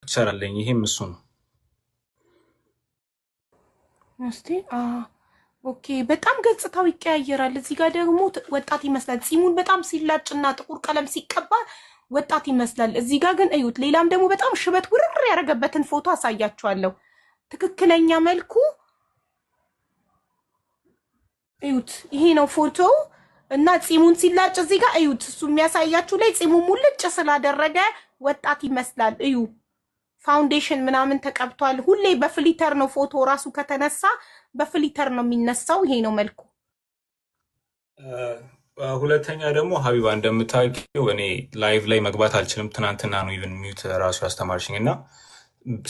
ፒክቸር አለኝ። ይሄም እሱ ነው። እስቲ ኦኬ። በጣም ገጽታው ይቀያየራል። እዚህ ጋር ደግሞ ወጣት ይመስላል። ጺሙን በጣም ሲላጭና ጥቁር ቀለም ሲቀባ ወጣት ይመስላል። እዚህ ጋር ግን እዩት። ሌላም ደግሞ በጣም ሽበት ውርር ያደረገበትን ፎቶ አሳያችኋለሁ። ትክክለኛ መልኩ እዩት። ይሄ ነው ፎቶው እና ጺሙን ሲላጭ እዚህ ጋር እዩት። እሱ የሚያሳያችሁ ላይ ጺሙን ሙልጭ ስላደረገ ወጣት ይመስላል። እዩ ፋውንዴሽን ምናምን ተቀብቷል። ሁሌ በፍሊተር ነው ፎቶ ራሱ ከተነሳ በፍሊተር ነው የሚነሳው። ይሄ ነው መልኩ። ሁለተኛ ደግሞ ሀቢባ እንደምታውቂው እኔ ላይቭ ላይ መግባት አልችልም። ትናንትና ነው ኢቨን ሚዩት ራሱ ያስተማርሽኝ እና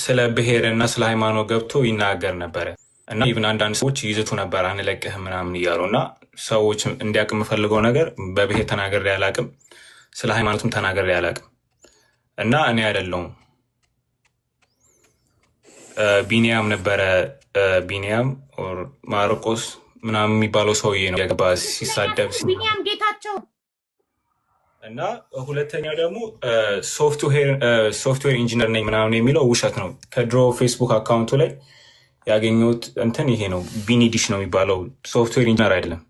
ስለ ብሔር እና ስለ ሃይማኖት ገብቶ ይናገር ነበረ እና ኢቨን አንዳንድ ሰዎች ይዝቱ ነበር አንለቅህም ምናምን እያሉ እና ሰዎች እንዲያውቅ የምፈልገው ነገር በብሔር ተናግሬ አላውቅም፣ ስለ ሃይማኖትም ተናግሬ አላውቅም እና እኔ አይደለሁም ቢኒያም ነበረ ቢኒያም ማርቆስ ምናምን የሚባለው ሰውዬ ነው የገባ ሲሳደብ ቢኒያም ጌታቸው እና ሁለተኛው ደግሞ ሶፍትዌር ኢንጂነር ነኝ ምናምን የሚለው ውሸት ነው። ከድሮ ፌስቡክ አካውንቱ ላይ ያገኘሁት እንትን ይሄ ነው። ቢኒ ዲሽ ነው የሚባለው፣ ሶፍትዌር ኢንጂነር አይደለም።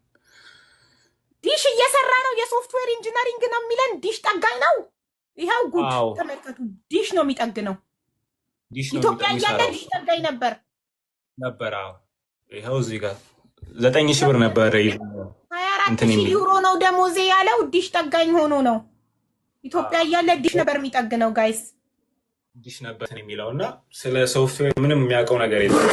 ዲሽ እየሰራ ነው፣ የሶፍትዌር ኢንጂነሪንግ ነው የሚለን። ዲሽ ጠጋኝ ነው። ይኸው ጉድ ተመልከቱ። ዲሽ ነው የሚጠግነው። ኢትዮጵያ እያለ ዲሽ ጠጋኝ ነበር። አዎ ይኸው እዚህ ጋር 9,000 ብር ነበር። 24,000 ዩሮ ነው ደሞዜ ያለው። ዲሽ ጠጋኝ ሆኖ ነው። ኢትዮጵያ እያለ ዲሽ ነበር የሚጠግነው። ጋይስ ዲሽ ነበር የሚለው እና ስለ ሶፍትዌር ምንም የሚያውቀው ነገር የለም።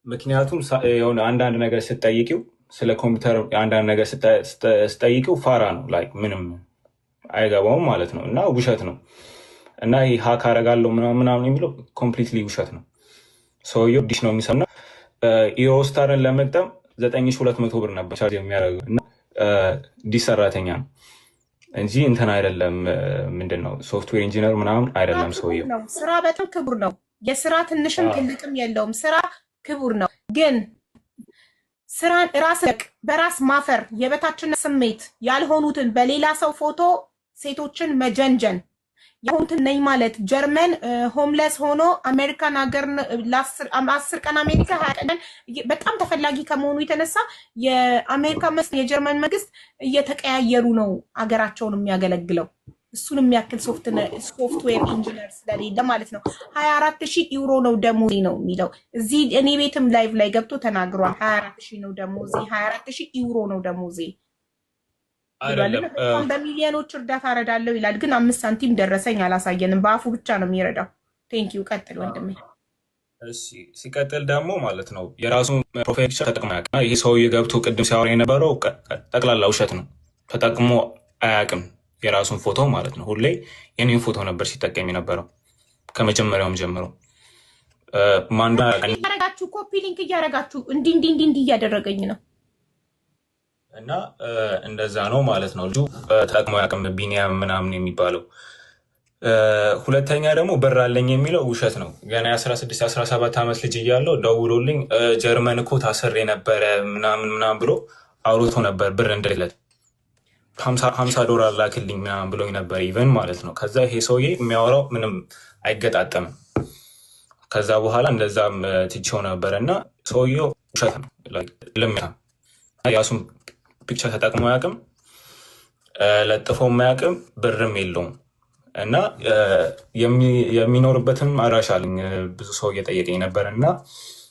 ምክንያቱም የሆነ አንዳንድ ነገር ስትጠይቂው ስለ ኮምፒውተር አንዳንድ ነገር ስትጠይቂው ፋራ ነው፣ ላይክ ምንም አይገባውም ማለት ነው እና ውሸት ነው እና ይህ ሀክ አደርጋለሁ ምናምን የሚለው ኮምፕሊትሊ ውሸት ነው። ሰውየው ዲሽ ነው የሚሰራው እና ኢሮስታርን ለመግጠም 9,200 ብር ነበር ቻርጅ የሚያደርገው እና ዲሽ ሰራተኛ ነው እንጂ እንትን አይደለም። ምንድን ነው ሶፍትዌር ኢንጂነር ምናምን አይደለም ሰውየው። ስራ በጣም ክቡር ነው። የስራ ትንሽም ትልቅም የለውም። ስራ ክቡር ነው። ግን ስራን በራስ ማፈር፣ የበታችነት ስሜት ያልሆኑትን በሌላ ሰው ፎቶ ሴቶችን መጀንጀን የሆኑትን ነኝ ማለት ጀርመን ሆምለስ ሆኖ አሜሪካን ሀገር 10 ቀን አሜሪካ 20 ቀን በጣም ተፈላጊ ከመሆኑ የተነሳ የአሜሪካ መንግስት የጀርመን መንግስት እየተቀያየሩ ነው ሀገራቸውን የሚያገለግለው። እሱን የሚያክል ሶፍትዌር ኢንጂነር ስለሌለ ማለት ነው። 24,000 ዩሮ ነው ደሞዜ ነው የሚለው እዚህ እኔ ቤትም ላይቭ ላይ ገብቶ ተናግሯል። 24,000 ነው ደሞዜ፣ 24,000 ዩሮ ነው ደሞዜ። በሚሊዮኖች እርዳታ እረዳለሁ ይላል፣ ግን 5 ሳንቲም ደረሰኝ አላሳየንም። በአፉ ብቻ ነው የሚረዳው። ቴንኪው ቀጥል ወንድሜ። ሲቀጥል ደግሞ ማለት ነው የራሱን ፕሮፋይል ተጠቅሞ ያውቅም። ይሄ ሰውዬ ገብቶ ቅድም ሲያወራ የነበረው ጠቅላላ ውሸት ነው። ተጠቅሞ አያውቅም የራሱን ፎቶ ማለት ነው። ሁሌ የኔን ፎቶ ነበር ሲጠቀም የነበረው ከመጀመሪያውም ጀምሮ። ያረጋችሁ ኮፒ ሊንክ እያረጋችሁ እንዲህ እያደረገኝ ነው እና እንደዛ ነው ማለት ነው። ልጁ ተጠቅሞ ያውቅም ቢኒያም ምናምን የሚባለው። ሁለተኛ ደግሞ ብር አለኝ የሚለው ውሸት ነው። ገና የ16 17 ዓመት ልጅ እያለው ደውሎልኝ ጀርመን እኮ ታስሬ ነበረ ምናምን ብሎ አውርቶ ነበር። ብር እንደለት $50 ላክልኝ ምናምን ብሎኝ ነበር ኢቨን ማለት ነው። ከዛ ይሄ ሰውዬ የሚያወራው ምንም አይገጣጠምም። ከዛ በኋላ እንደዛም ትቼው ነበር እና ሰውዬው ውሸት ነው። ያሱም ፒክቸር ተጠቅሞ አያውቅም፣ ለጥፎ አያውቅም፣ ብርም የለውም እና የሚኖርበትን አድራሻ አለኝ። ብዙ ሰው እየጠየቀኝ ነበር እና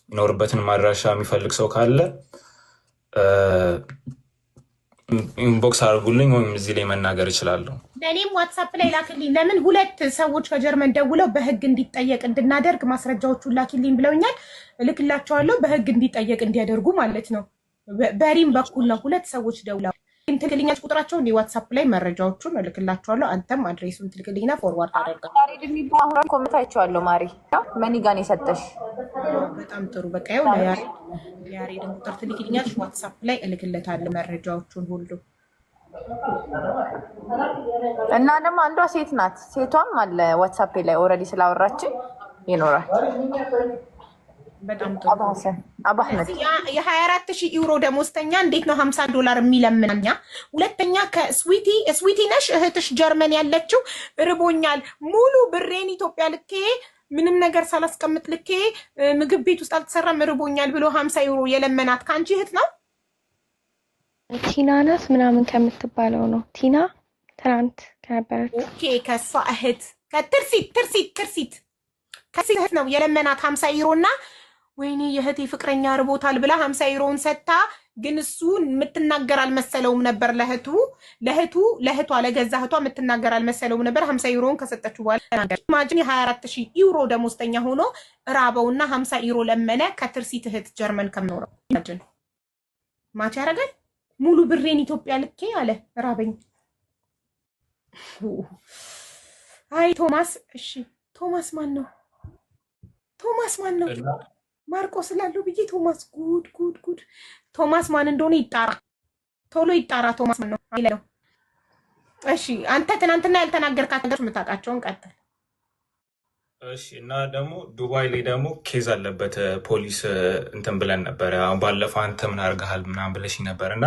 የሚኖርበትን አድራሻ የሚፈልግ ሰው ካለ ኢንቦክስ አድርጉልኝ ወይም እዚህ ላይ መናገር እችላለሁ። ለእኔም ዋትሳፕ ላይ ላክልኝ። ለምን 2 ሰዎች ከጀርመን ደውለው በህግ እንዲጠየቅ እንድናደርግ ማስረጃዎቹን ላኪልኝ ብለውኛል። እልክላቸዋለሁ በህግ እንዲጠየቅ እንዲያደርጉ ማለት ነው። በሪም በኩል ነው 2 ሰዎች ደውለው ትልክልኛች ቁጥራቸውን ዋትሳፕ ላይ መረጃዎቹን እልክላቸዋለሁ። አንተም አድሬሱን ትልክልኝና ፎርዋርድ አደርጋለሁ። ያሬድ የሚባለው ኮሜንት አይቼዋለሁ። ማሪ መኒ ጋር የሰጠሽ በጣም ጥሩ። በቃ ይኸው ያሬድን ቁጥር ትልክልኛች ዋትሳፕ ላይ እልክለታለሁ መረጃዎቹን ሁሉ። እና ደግሞ አንዷ ሴት ናት። ሴቷም አለ ዋትሳፕ ላይ ኦልሬዲ ስላወራችን ይኖራል። በጣም ጥሩ። አቡ አህመድ የ24,000 ዩሮ ደሞዝተኛ እንዴት ነው $50 የሚለምናኛ? ሁለተኛ ስዊቲ ነሽ እህትሽ ጀርመን ያለችው ርቦኛል ሙሉ ብሬን ኢትዮጵያ ልኬ ምንም ነገር ሳላስቀምጥ ልኬ ምግብ ቤት ውስጥ አልተሰራም ርቦኛል ብሎ 50 ዩሮ የለመናት ከአንቺ እህት ነው? ቲና ናት ምናምን ከምትባለው ነው። ቲና ትናንት ከነበረች። ኦኬ ከሷ እህት ትርሲት እህት ነው የለመናት 50 ዩሮ እና ወይኔ የእህቴ ፍቅረኛ ርቦታል ብላ 50 ዩሮውን ሰጥታ፣ ግን እሱ የምትናገር አልመሰለውም ነበር። ለእህቷ ለገዛ እህቷ የምትናገር አልመሰለውም ነበር። 50 ዩሮውን ከሰጠችው በኋላ ተናገር። ኢማጂን የ24,000 ዩሮ ደሞዝተኛ ሆኖ ራበውና 50 ዩሮ ለመነ ከትርሲት እህት ጀርመን ከምኖረው። ኢማጂን ማች ያደርጋል። ሙሉ ብሬን ኢትዮጵያ ልኬ አለ ራበኝ። አይ ቶማስ፣ እሺ ቶማስ ማን ነው? ማርቆስ ላለው ብዬ ቶማስ ጉድ ቶማስ ማን እንደሆነ ይጣራ፣ ቶሎ ይጣራ። ቶማስ ማን ነው አይለው። እሺ አንተ ትናንትና ያልተናገርካት ነገር የምታውቃቸውን ቀጥል። እሺ እና ደግሞ ዱባይ ላይ ደግሞ ኬዝ አለበት ፖሊስ እንትን ብለን ነበረ። አሁን ባለፈው አንተ ምን አድርገሃል ምናምን ብለሽኝ ነበር እና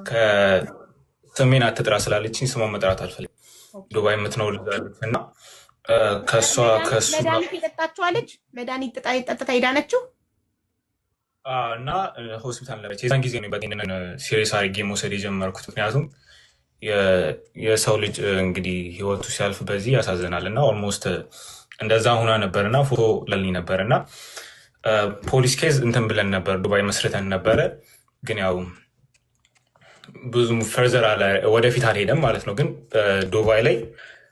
ከስሜን አትጥራ ስላለችኝ ስሟን መጥራት አልፈልግም። ዱባይ የምትኖር ልጅ እና ከሱ መድኃኒት የጠጣችኋለች። መድኃኒት ጠጥታ ሄዳነችው እና ሆስፒታል ነበረች። የዛን ጊዜ ነው በጤንነት ሲሪየስ አድርጌ መውሰድ የጀመርኩት። ምክንያቱም የሰው ልጅ እንግዲህ ህይወቱ ሲያልፍ በዚህ ያሳዝናል እና ኦልሞስት እንደዛ ሁና ነበር እና ፎቶ ለልኝ ነበር እና ፖሊስ ኬዝ እንትን ብለን ነበር ዱባይ መስርተን ነበረ። ግን ያው ብዙም ፈርዘር ወደፊት አልሄደም ማለት ነው። ግን ዱባይ ላይ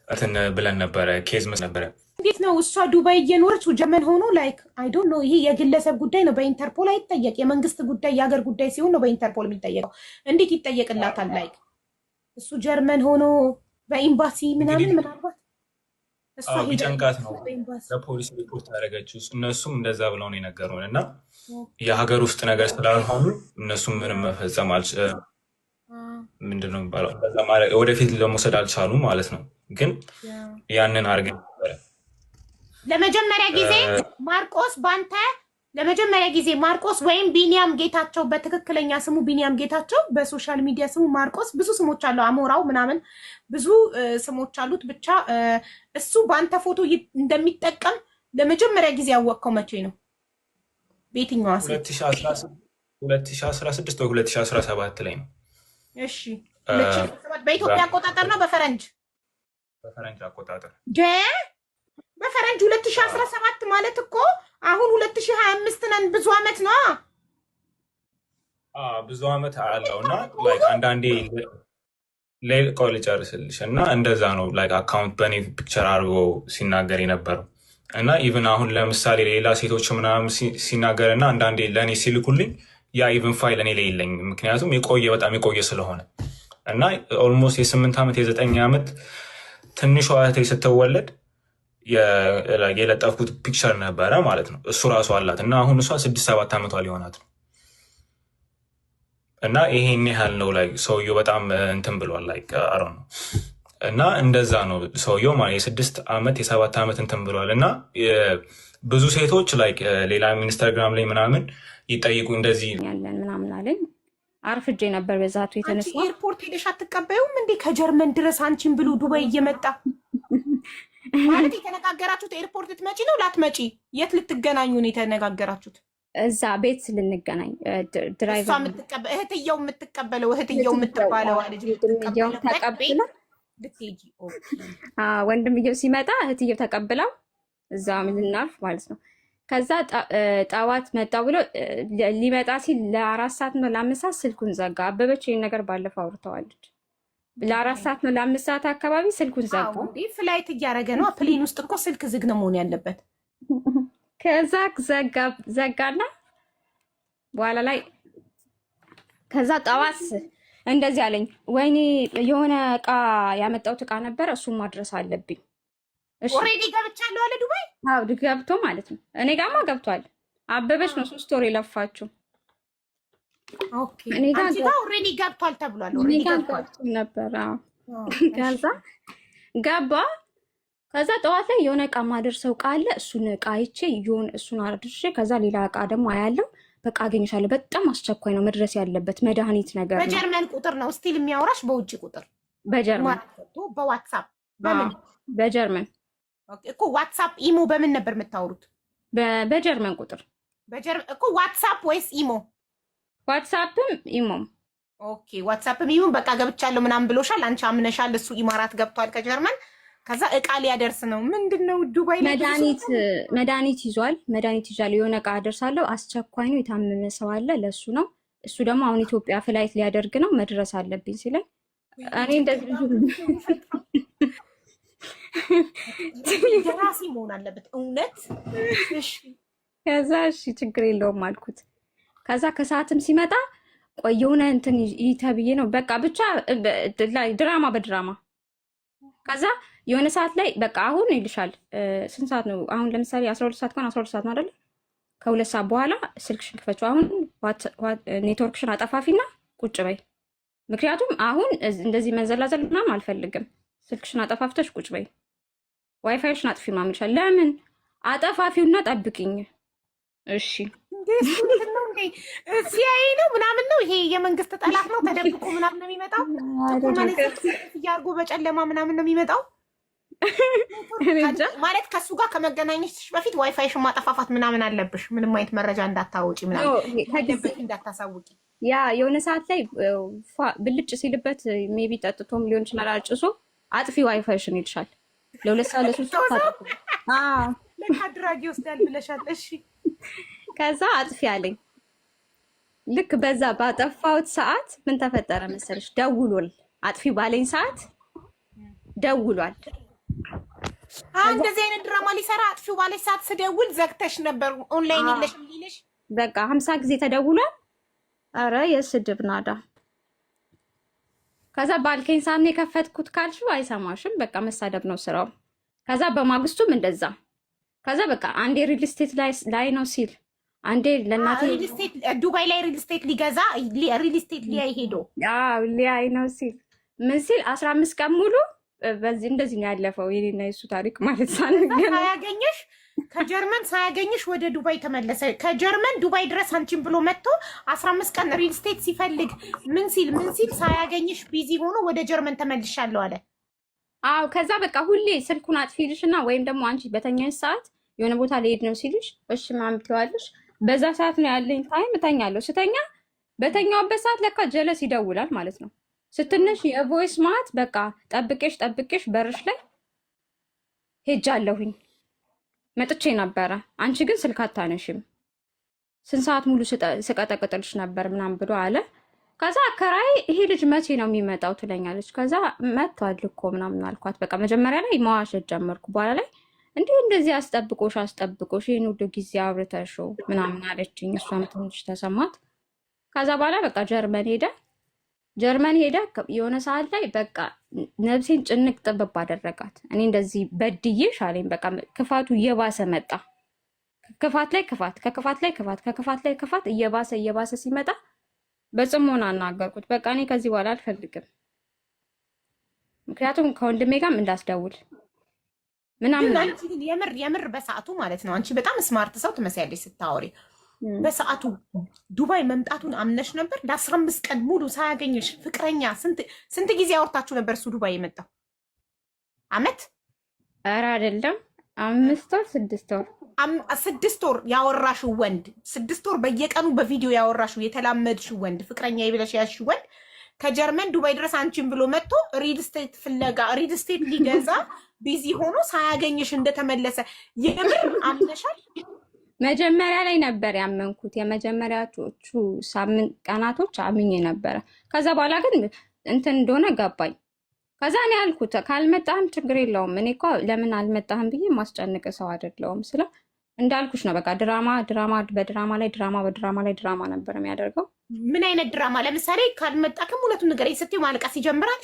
እንትን ብለን ነበረ ኬዝ መስ ነበረ። እንዴት ነው እሷ ዱባይ እየኖረች ጀርመን ሆኖ ላይክ አይ ዶንት ኖ። ይሄ የግለሰብ ጉዳይ ነው፣ በኢንተርፖል አይጠየቅ። የመንግስት ጉዳይ የሀገር ጉዳይ ሲሆን ነው በኢንተርፖል የሚጠየቀው። እንዴት ይጠየቅላታል? ላይክ እሱ ጀርመን ሆኖ በኤምባሲ ምናምን ምናልባት ቢጨንቃት ነው ለፖሊስ ሪፖርት ያደረገችው። እነሱም እንደዛ ብለው ነው የነገሩን እና የሀገር ውስጥ ነገር ስላልሆኑ እነሱም ምንም መፈጸም ምንድን ነው የሚባለው ወደፊት ለመውሰድ አልቻሉም ማለት ነው። ግን ያንን አድርገን ነበረ ለመጀመሪያ ጊዜ ማርቆስ ባንተ ለመጀመሪያ ጊዜ ማርቆስ ወይም ቢኒያም ጌታቸው፣ በትክክለኛ ስሙ ቢኒያም ጌታቸው፣ በሶሻል ሚዲያ ስሙ ማርቆስ። ብዙ ስሞች አለው፣ አሞራው ምናምን ብዙ ስሞች አሉት። ብቻ እሱ ባንተ ፎቶ እንደሚጠቀም ለመጀመሪያ ጊዜ ያወቅከው መቼ ነው? በየትኛው 2016 ወይ 2017 ላይ ነው። እሺ በኢትዮጵያ አቆጣጠር ነው በፈረንጅ አቆጣጠር? በፈረንጅ 2017 ማለት እኮ አሁን 2025 ነን። ብዙ አመት ነው። ብዙ አመት አለው እና አንዳንዴ ቆይ ልጨርስልሽ እና እንደዛ ነው አካውንት በእኔ ፒክቸር አድርጎ ሲናገር የነበረው እና ኢቭን አሁን ለምሳሌ ሌላ ሴቶች ምናምን ሲናገር እና አንዳንዴ ለእኔ ሲልኩልኝ ያ ኢቭን ፋይል እኔ ላይ የለኝም። ምክንያቱም በጣም የቆየ ስለሆነ እና ኦልሞስት የ8 ዓመት የ9 ዓመት ትንሿ እህቴ ስትወለድ የለጠፍኩት ፒክቸር ነበረ ማለት ነው። እሱ ራሱ አላት እና አሁን እሷ 6-7 ዓመቷ ሊሆናት ነው እና ይሄን ያህል ነው ሰውየው በጣም እንትን ብሏል አሮ ነው እና እንደዛ ነው ሰውየው ማለት የ6 ዓመት የ7 ዓመት እንትን ብሏል እና ብዙ ሴቶች ሌላ ኢንስታግራም ላይ ምናምን ይጠይቁ እንደዚህ ያለን ምናምን አለኝ። አርፍጄ ነበር በዛቱ የተነሳ። ኤርፖርት ሄደሽ አትቀበዩም እንዴ? ከጀርመን ድረስ አንቺን ብሎ ዱባይ እየመጣ ማለት የተነጋገራችሁት ኤርፖርት ልትመጪ ነው ላትመጪ? የት ልትገናኙ ነው የተነጋገራችሁት? እዛ ቤት ልንገናኝ ድራይቨር እህትየው የምትባለው ተቀብላ ወንድምየው ሲመጣ እህትየው ተቀብላው እዛ ልናልፍ ማለት ነው። ከዛ ጠዋት መጣ ብሎ ሊመጣ ሲል ለ4 ሰዓት ነው ለ5 ሰዓት ስልኩን ዘጋ። አበበች ይህን ነገር ባለፈው አውርተዋለች። ለ4 ሰዓት ነው ለ5 ሰዓት አካባቢ ስልኩን ዘጋ። ፍላይት እያደረገ ነው። ፕሌን ውስጥ እኮ ስልክ ዝግ ነው መሆን ያለበት። ከዛ ዘጋና በኋላ ላይ ከዛ ጠዋት እንደዚህ አለኝ፣ ወይኔ የሆነ እቃ ያመጣሁት እቃ ነበረ እሱን ማድረስ አለብኝ። ኦሬዲ ገብቻለሁ አለ ዱባይ። አዎ ገብቶ ማለት ነው። እኔ ጋማ ገብቷል። አበበች ነው 3 ወር የለፋችሁ። ኦኬ እኔ ጋር ኦሬዲ ገብቷል ተብሏል። ኦሬዲ ገብቶ ነበር። አዎ ከዛ ገባ። ከዛ ጠዋት ላይ የሆነ እቃ ማደርሰው እቃ አለ። እሱን እቃ አይቼ የሆነ እሱን አድርሼ ከዛ ሌላ እቃ ደግሞ አያለው። በቃ አገኝሻለሁ፣ በጣም አስቸኳይ ነው መድረስ ያለበት መድኃኒት ነገር ነው። በጀርመን ቁጥር ነው ስቲል የሚያወራሽ? በውጭ ቁጥር? በጀርመን በዋትሳፕ በምን? በጀርመን እኮ ዋትሳፕ ኢሞ በምን ነበር የምታወሩት? በጀርመን ቁጥር እኮ ዋትሳፕ ወይስ ኢሞ? ዋትሳፕም ኢሞም። ኦኬ ዋትሳፕም ኢሞም። በቃ ገብቻለሁ ምናምን ብሎሻል፣ አንቺ አምነሻል። እሱ ኢማራት ገብቷል ከጀርመን። ከዛ እቃ ሊያደርስ ነው። ምንድነው ዱባይ መድኃኒት ይዟል። መድኃኒት ይዟል። የሆነ እቃ አደርሳለሁ፣ አስቸኳይ ነው፣ የታመመ ሰው አለ፣ ለሱ ነው። እሱ ደግሞ አሁን ኢትዮጵያ ፍላይት ሊያደርግ ነው፣ መድረስ አለብኝ ሲለኝ እኔ እንደዚህ ደራሲ መሆን አለበት እውነት። ከዛ እሺ ችግር የለውም አልኩት። ከዛ ከሰዓትም ሲመጣ ቆይ የሆነ እንትን ይተብዬ ነው በቃ ብቻ ድራማ በድራማ። ከዛ የሆነ ሰዓት ላይ በቃ አሁን ይልሻል። ስንት ሰዓት ነው አሁን? ለምሳሌ 12 ሰዓት ከሆነ 12 ሰዓት ነው አይደል? ከ2 ሰዓት በኋላ ስልክሽን ክፈችው። አሁን ኔትወርክሽን አጠፋፊና ቁጭ በይ። ምክንያቱም አሁን እንደዚህ መንዘላዘል ምናምን አልፈልግም። ስልክሽን አጠፋፍተሽ ቁጭ በይ። ዋይፋይሽን አጥፊ ምናምን ይልሻል። ለምን አጠፋፊውና ጠብቂኝ። እሺ ሲአይኤ ነው ምናምን ነው ይሄ የመንግስት ጠላት ነው። ተደብቆ ምናምን ነው የሚመጣው። እያርጎ በጨለማ ምናምን ነው የሚመጣው። ማለት ከሱ ጋር ከመገናኘትሽ በፊት ዋይፋይሽን ማጠፋፋት ምናምን አለብሽ። ምንም አይነት መረጃ እንዳታወጪ ምናምን እንዳታሳውቂ። ያ የሆነ ሰዓት ላይ ብልጭ ሲልበት ሜቢ ጠጥቶም ሊሆን ይችላል አጭሶ አጥፊ ዋይፋይሽን ይልሻል። ለ2 ሰዓት ለ3 ሰዓት ታጥፉ። ለካድራጊ ወስዳል ብለሻል። እሺ ከዛ አጥፊ አለኝ። ልክ በዛ ባጠፋሁት ሰዓት ምን ተፈጠረ መሰለሽ? ደውሏል። አጥፊ ባለኝ ሰዓት ደውሏል። እንደዚህ አይነት ድራማ ሊሰራ አጥፊው ባለሽ ሰዓት ስደውል ዘግተሽ ነበር ኦንላይን የለሽም ሊልሽ በቃ 50 ጊዜ ተደውሏል። አረ የስድብ ናዳ። ከዛ ባልከኝ ሰዓት ነው የከፈትኩት ካልሽው አይሰማሽም። በቃ መሳደብ ነው ስራው። ከዛ በማግስቱም እንደዛ። ከዛ በቃ አንዴ ሪል ስቴት ላይ ነው ሲል አንዴ ለእናቴ ዱባይ ላይ ሪል ስቴት ሊገዛ ሪል ስቴት ሊያይ ሄዶ ሊያይ ነው ሲል ምን ሲል 15 ቀን ሙሉ በዚህ እንደዚህ ነው ያለፈው። የኔና የሱ ታሪክ ማለት ሳያገኝሽ ከጀርመን ሳያገኝሽ ወደ ዱባይ ተመለሰ። ከጀርመን ዱባይ ድረስ አንቺን ብሎ መጥቶ 15 ቀን ሪል ስቴት ሲፈልግ ምን ሲል ሳያገኝሽ ቢዚ ሆኖ ወደ ጀርመን ተመልሻለሁ አለ። አዎ ከዛ በቃ ሁሌ ስልኩን አጥፊልሽና ወይም ደግሞ አንቺ በተኛሽ ሰዓት የሆነ ቦታ ልሄድ ነው ሲልሽ እሺ ምናምን ትይዋለሽ። በዛ ሰዓት ነው ያለኝ ታይም እተኛለሁ። ስተኛ በተኛውበት ሰዓት ለካ ጀለስ ይደውላል ማለት ነው። ስትነሽ የቮይስ ማት በቃ ጠብቄሽ በርሽ ላይ ሄጃለሁኝ መጥቼ ነበረ፣ አንቺ ግን ስልክ አታነሽም፣ ስንት ሰዓት ሙሉ ስቀጠቅጥልሽ ነበር ምናምን ብሎ አለ። ከዛ አከራይ ይሄ ልጅ መቼ ነው የሚመጣው ትለኛለች። ከዛ መጥቷል እኮ ምናምን አልኳት። በቃ መጀመሪያ ላይ መዋሸት ጀመርኩ። በኋላ ላይ እንደዚህ አስጠብቆሽ ይህን ሁሉ ጊዜ አብርተሽው ምናምን አለችኝ። እሷም ትንሽ ተሰማት። ከዛ በኋላ በቃ ጀርመን ሄደ። የሆነ ሰዓት ላይ በቃ ነብሴን ጭንቅ ጥብብ አደረጋት። እኔ እንደዚህ በድዬሽ አለኝ። በቃ ክፋቱ እየባሰ መጣ። ክፋት ላይ ክፋት፣ ከክፋት ላይ ክፋት፣ ከክፋት ላይ ክፋት እየባሰ ሲመጣ በጽሞና አናገርኩት። በቃ እኔ ከዚህ በኋላ አልፈልግም፣ ምክንያቱም ከወንድሜ ጋርም እንዳስደውል ምናምን። የምር በሰዓቱ ማለት ነው አንቺ በጣም ስማርት ሰው ትመስያለሽ ስታወሪ። በሰዓቱ ዱባይ መምጣቱን አምነሽ ነበር? ለ15 ቀን ሙሉ ሳያገኝሽ ፍቅረኛ ስንት ጊዜ አወርታችሁ ነበር? እሱ ዱባይ የመጣው አመት? ኧረ አይደለም 5 ወር 6 ወር 6 ወር ያወራሽው ወንድ 6 ወር በየቀኑ በቪዲዮ ያወራሽው የተላመድሽው ወንድ ፍቅረኛ ይብለሽ ያልሽው ወንድ ከጀርመን ዱባይ ድረስ አንቺን ብሎ መጥቶ ሪል ስቴት ፍለጋ ሪል ስቴት ሊገዛ ቢዚ ሆኖ ሳያገኝሽ እንደተመለሰ የምር አምነሻል? መጀመሪያ ላይ ነበር ያመንኩት። የመጀመሪያዎቹ ሳምንት ቀናቶች አምኜ ነበረ። ከዛ በኋላ ግን እንትን እንደሆነ ገባኝ። ከዛ እኔ ያልኩት ካልመጣህም ችግር የለውም፣ እኔ እኮ ለምን አልመጣህም ብዬ ማስጨንቅ ሰው አይደለሁም። ስለ እንዳልኩሽ ነው በቃ ድራማ በድራማ ላይ ድራማ ነበር የሚያደርገው። ምን አይነት ድራማ? ለምሳሌ ካልመጣክም ሁለቱን ንገረኝ ስትይው ማልቀስ ይጀምራል።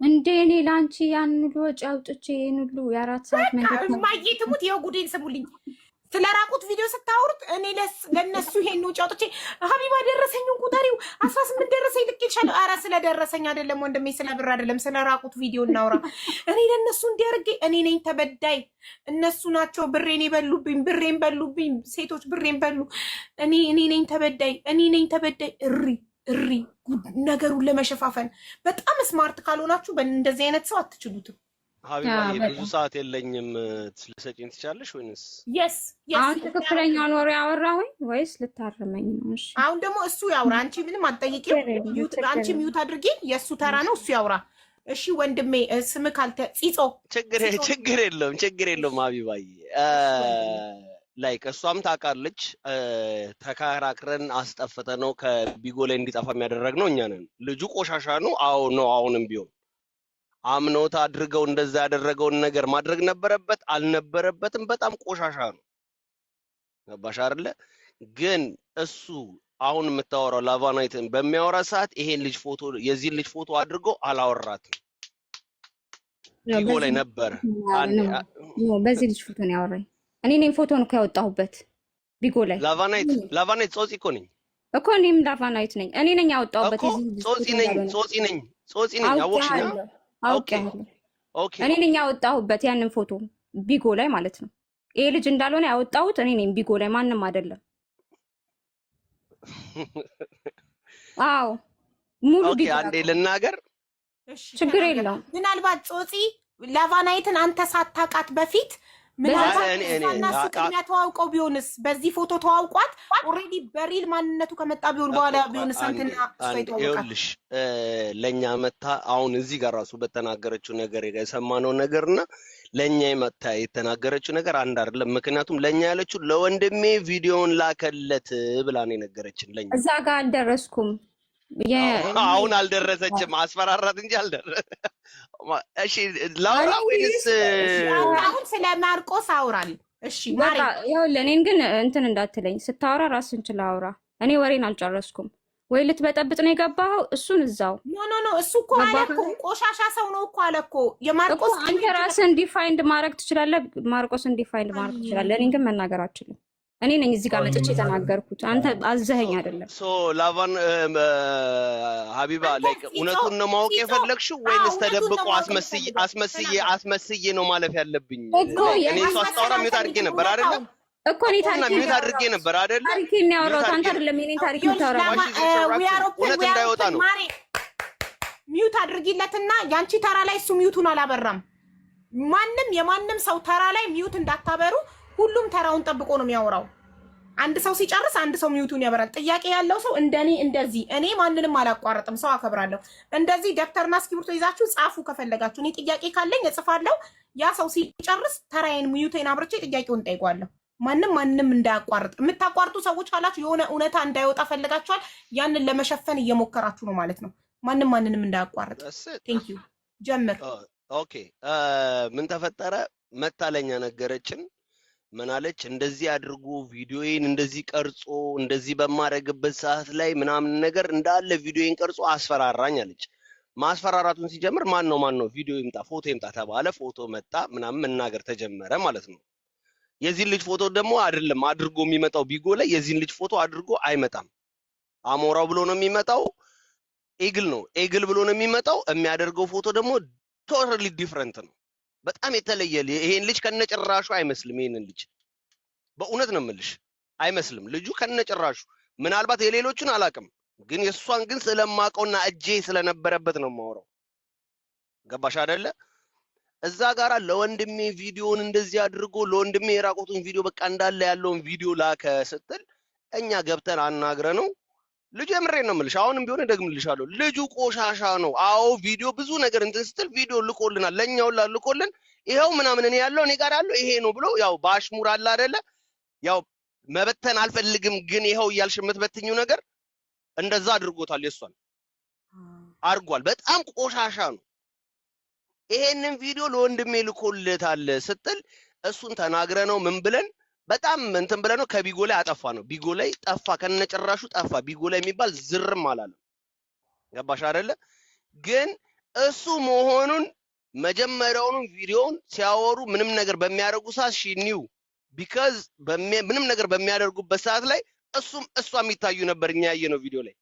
እንዴ እኔ ለአንቺ ያን ሁሉ ወጪ አውጥቼ ይህን ሁሉ የ4 ሰዓት መንገድ ማየት ሙት። ይኸው ጉዴን ስሙልኝ። ስለራቁት ቪዲዮ ስታወሩት እኔ ለነሱ ይሄን ነው ጫውጥቼ ሀቢባ ደረሰኝን ቁጠሪው 18 ደረሰኝ ልኬልሻለሁ። ኧረ ስለደረሰኝ አይደለም ወንድሜ፣ ስለ ብር አይደለም፣ ስለራቁት ቪዲዮ እናውራ። እኔ ለነሱ እንዲያርጌ እኔ ነኝ ተበዳይ፣ እነሱ ናቸው ብሬን የበሉብኝ፣ ብሬን በሉብኝ፣ ሴቶች ብሬን በሉ። እኔ ነኝ ተበዳይ፣ እኔ ነኝ ተበዳይ። እሪ ነገሩን ለመሸፋፈን በጣም ስማርት ካልሆናችሁ በእንደዚህ አይነት ሰው አትችሉትም። ሀቢባዬ ብዙ ሰዓት የለኝም፣ ልትሰጪኝ ትችያለሽ ወይንስ? የስ አሁን ትክክለኛውን ወሬ ያወራሁኝ ወይስ ልታርመኝ ነው? እሺ አሁን ደግሞ እሱ ያውራ፣ አንቺ ምንም አትጠይቂው። አንቺ ሚውት አድርጊ፣ የእሱ ተራ ነው፣ እሱ ያውራ። እሺ ወንድሜ ስም ካልተ ጺጾ ችግር የለውም ሀቢባዬ። ላይክ እሷም ታውቃለች፣ ተከራክረን አስጠፍተ ነው ከቢጎ ላይ እንዲጠፋ የሚያደረግነው እኛ ነን። ልጁ ቆሻሻ ነው፣ አዎ ነው። አሁንም ቢሆን አምኖት አድርገው እንደዛ ያደረገውን ነገር ማድረግ ነበረበት አልነበረበትም? በጣም ቆሻሻ ነው። ገባሽ አይደለ? ግን እሱ አሁን የምታወራው ላቫናይትን በሚያወራ ሰዓት ይሄን ልጅ ፎቶ የዚህን ልጅ ፎቶ አድርጎ አላወራትም። ቢጎ ላይ ነበር። በዚህ ልጅ ፎቶ ነው ያወራኝ። እኔ ነኝ ፎቶ ነው ያወጣሁበት ቢጎ ላይ። ላቫናይት ጾጺ እኮ ነኝ እኮ እኔም ላቫናይት ነኝ። እኔ ነኝ ያወጣሁበት። ጾጺ ነኝ አወቅሽኝ? ኦኬ እኔ ነኝ ያወጣሁበት ያንን ፎቶ ቢጎ ላይ ማለት ነው። ይሄ ልጅ እንዳልሆነ ያወጣሁት እኔ ነኝ ቢጎ ላይ፣ ማንም አይደለም። አዎ ሙሉ ቢጎ። አንዴ ልናገር፣ ችግር የለውም። ምናልባት ጾጺ ላቫናይትን አንተ ሳታውቃት በፊት ምናልባት ቅድሚያ ተዋውቀው ቢሆንስ? በዚህ ፎቶ ተዋውቋት ኦልሬዲ በሪል ማንነቱ ከመጣ ቢሆን በኋላ ቢሆንስ? አንተና ይኸውልሽ ለእኛ መታ አሁን እዚህ ጋር ራሱ በተናገረችው ነገር የሰማነው ነገርና ለእኛ መታ የተናገረችው ነገር አንድ አይደለም። ምክንያቱም ለእኛ ያለችው ለወንድሜ ቪዲዮን ላከለት ብላ ነው የነገረችን። ለእኛ እዛ ጋር አልደረስኩም። አሁን አልደረሰችም፣ አስፈራራት እንጂ አልደረሰ። እሺ ላውራ ወይስ አሁን ስለ ማርቆስ አውራል? እሺ ማሪ ይኸውልህ፣ እኔን ግን እንትን እንዳትለኝ፣ ስታወራ ራስን ችላ አውራ። እኔ ወሬን አልጨረስኩም። ወይ ልትበጠብጥ ነው የገባኸው? እሱን እዛው ኖ እሱ እኮ አለ እኮ ቆሻሻ ሰው ነው እኮ አለ እኮ። የማርቆስ አንተ ራስን ዲፋይንድ ማድረግ ትችላለህ፣ ማርቆስን ዲፋይንድ ማድረግ ትችላለህ። እኔን ግን መናገር አልችልም። እኔ ነኝ እዚህ ጋር መጥቼ የተናገርኩት፣ አንተ አዘኸኝ አይደለም። ላቫን ሀቢባ ላይክ እውነቱን ነው ማወቅ የፈለግሽው ወይንስ ተደብቆ አስመስዬ ነው ማለፍ ያለብኝ? እኔ እሱ አስታወራ ሚውት አድርጌ ነበር አይደለም እኮ እኔ ሚውት አድርጌ ነበር አይደለም። ታሪኬን ያወራሁት አንተ አይደለም የኔን ታሪክ የምታወራው። እውነት እንዳይወጣ ነው። ሚውት አድርጊለትና ያንቺ ተራ ላይ እሱ ሚውቱን አላበራም። ማንም የማንም ሰው ተራ ላይ ሚውት እንዳታበሩ። ሁሉም ተራውን ጠብቆ ነው የሚያወራው። አንድ ሰው ሲጨርስ አንድ ሰው ሚውቱን ያበራል። ጥያቄ ያለው ሰው እንደኔ እንደዚህ እኔ ማንንም አላቋረጥም፣ ሰው አከብራለሁ። እንደዚህ ደብተርና እስክሪብቶ ይዛችሁ ጻፉ ከፈለጋችሁ። እኔ ጥያቄ ካለኝ እጽፋለሁ። ያ ሰው ሲጨርስ ተራዬን ሚውቴን አብርቼ ጥያቄውን ጠይቋለሁ። ማንም እንዳያቋርጥ። የምታቋርጡ ሰዎች ካላችሁ የሆነ እውነታ እንዳይወጣ ፈልጋችኋል። ያንን ለመሸፈን እየሞከራችሁ ነው ማለት ነው። ማንንም እንዳያቋርጥ። ቴንክ ዩ። ጀምር። ኦኬ ምን ተፈጠረ? መታለኛ ነገረችን። ምናለች? እንደዚህ አድርጎ ቪዲዮዬን እንደዚህ ቀርጾ እንደዚህ በማረግበት ሰዓት ላይ ምናምን ነገር እንዳለ ቪዲዮዬን ቀርጾ አስፈራራኝ አለች። ማስፈራራቱን ሲጀምር ማን ነው ቪዲዮ ይምጣ ፎቶ ይምጣ ተባለ። ፎቶ መጣ ምናምን መናገር ተጀመረ ማለት ነው። የዚህን ልጅ ፎቶ ደግሞ አይደለም አድርጎ የሚመጣው ቢጎ ላይ የዚህን ልጅ ፎቶ አድርጎ አይመጣም። አሞራው ብሎ ነው የሚመጣው። ኤግል ነው ኤግል ብሎ ነው የሚመጣው። የሚያደርገው ፎቶ ደግሞ ቶታሊ ዲፍረንት ነው። በጣም የተለየ። ይሄን ልጅ ከነጭራሹ አይመስልም። ይሄንን ልጅ በእውነት ነው የምልሽ አይመስልም ልጁ ከነጭራሹ። ምናልባት የሌሎቹን አላውቅም፣ ግን የእሷን ግን ስለማውቀውና እጄ ስለነበረበት ነው የማወራው። ገባሽ አይደለ? እዛ ጋራ ለወንድሜ ቪዲዮን እንደዚህ አድርጎ ለወንድሜ የራቆቱን ቪዲዮ በቃ እንዳለ ያለውን ቪዲዮ ላከ ስትል እኛ ገብተን አናግረ ነው ልጁ። የምሬን ነው የምልሽ፣ አሁንም ቢሆን ደግምልሻለሁ፣ ልጁ ቆሻሻ ነው። አዎ ቪዲዮ ብዙ ነገር እንትን ስትል ቪዲዮ ልኮልናል፣ ለኛው ልኮልን ይሄው ምናምን እኔ ያለው እኔ ጋር ያለው ይሄ ነው ብሎ ያው ባሽሙር አለ አይደለ? ያው መበተን አልፈልግም ግን ይሄው እያልሽ የምትበትኙው ነገር እንደዛ አድርጎታል። የሷን አርጓል። በጣም ቆሻሻ ነው። ይሄንን ቪዲዮ ለወንድሜ ልኮልታል ስትል እሱን ተናግረ ነው ምን ብለን በጣም እንትን ብለ ነው ከቢጎ ላይ አጠፋ ነው። ቢጎ ላይ ጠፋ፣ ከነጭራሹ ጠፋ። ቢጎ ላይ የሚባል ዝርም አላለም። ገባሽ አይደለ? ግን እሱ መሆኑን መጀመሪያውኑ ቪዲዮውን ሲያወሩ ምንም ነገር በሚያደርጉ ሰዓት ሺኒው ቢካዝ ምንም ነገር በሚያደርጉበት ሰዓት ላይ እሷም ይታዩ ነበር እኛ ያየነው ቪዲዮ ላይ።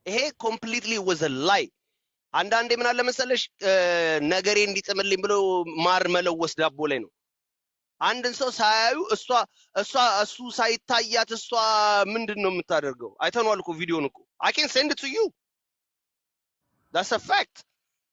ይሄ ኮምፕሊትሊ was a lie። አንዳንዴ ምን አለ መሰለሽ ነገሬ እንዲጥምልኝ ብሎ ማር መለወስ ዳቦ ላይ ነው። አንድን ሰው ሳያዩ እሱ ሳይታያት እሷ ምንድነው የምታደርገው? አይተኗል እኮ ቪዲዮን እኮ I can send it to you. That's a fact።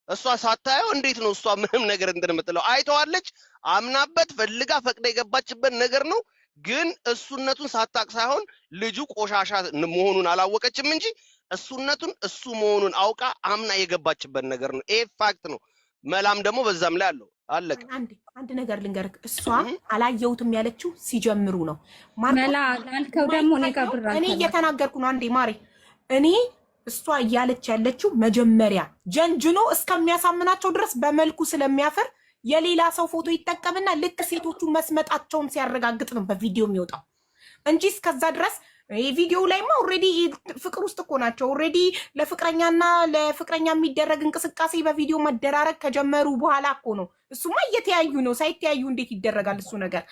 እሷ ሳታየው እንዴት ነው እሷ ምንም ነገር እንደምትለው? አይተዋለች፣ አምናበት ፈልጋ ፈቅዳ የገባችበት ነገር ነው። ግን እሱነቱን ሳታቅ ሳይሆን ልጁ ቆሻሻ መሆኑን አላወቀችም እንጂ እሱነቱን እሱ መሆኑን አውቃ አምና የገባችበት ነገር ነው። ይሄ ፋክት ነው። መላም ደግሞ በዛም ላይ አለው። አለቀ። አንድ ነገር ልንገርክ፣ እሷ አላየሁትም ያለችው ሲጀምሩ ነው። መላ ላልከው ደግሞ እኔ እየተናገርኩ ነው። አንዴ ማሬ፣ እኔ እሷ እያለች ያለችው መጀመሪያ ጀንጅኖ እስከሚያሳምናቸው ድረስ በመልኩ ስለሚያፈር የሌላ ሰው ፎቶ ይጠቀምና ልክ ሴቶቹን መስመጣቸውን ሲያረጋግጥ ነው በቪዲዮ የሚወጣው እንጂ እስከዛ ድረስ ቪዲዮ ላይማ ኦልሬዲ ፍቅር ውስጥ እኮ ናቸው። ኦልሬዲ ለፍቅረኛና ለፍቅረኛ የሚደረግ እንቅስቃሴ በቪዲዮ መደራረግ ከጀመሩ በኋላ እኮ ነው። እሱማ እየተያዩ ነው። ሳይተያዩ እንዴት ይደረጋል እሱ ነገር?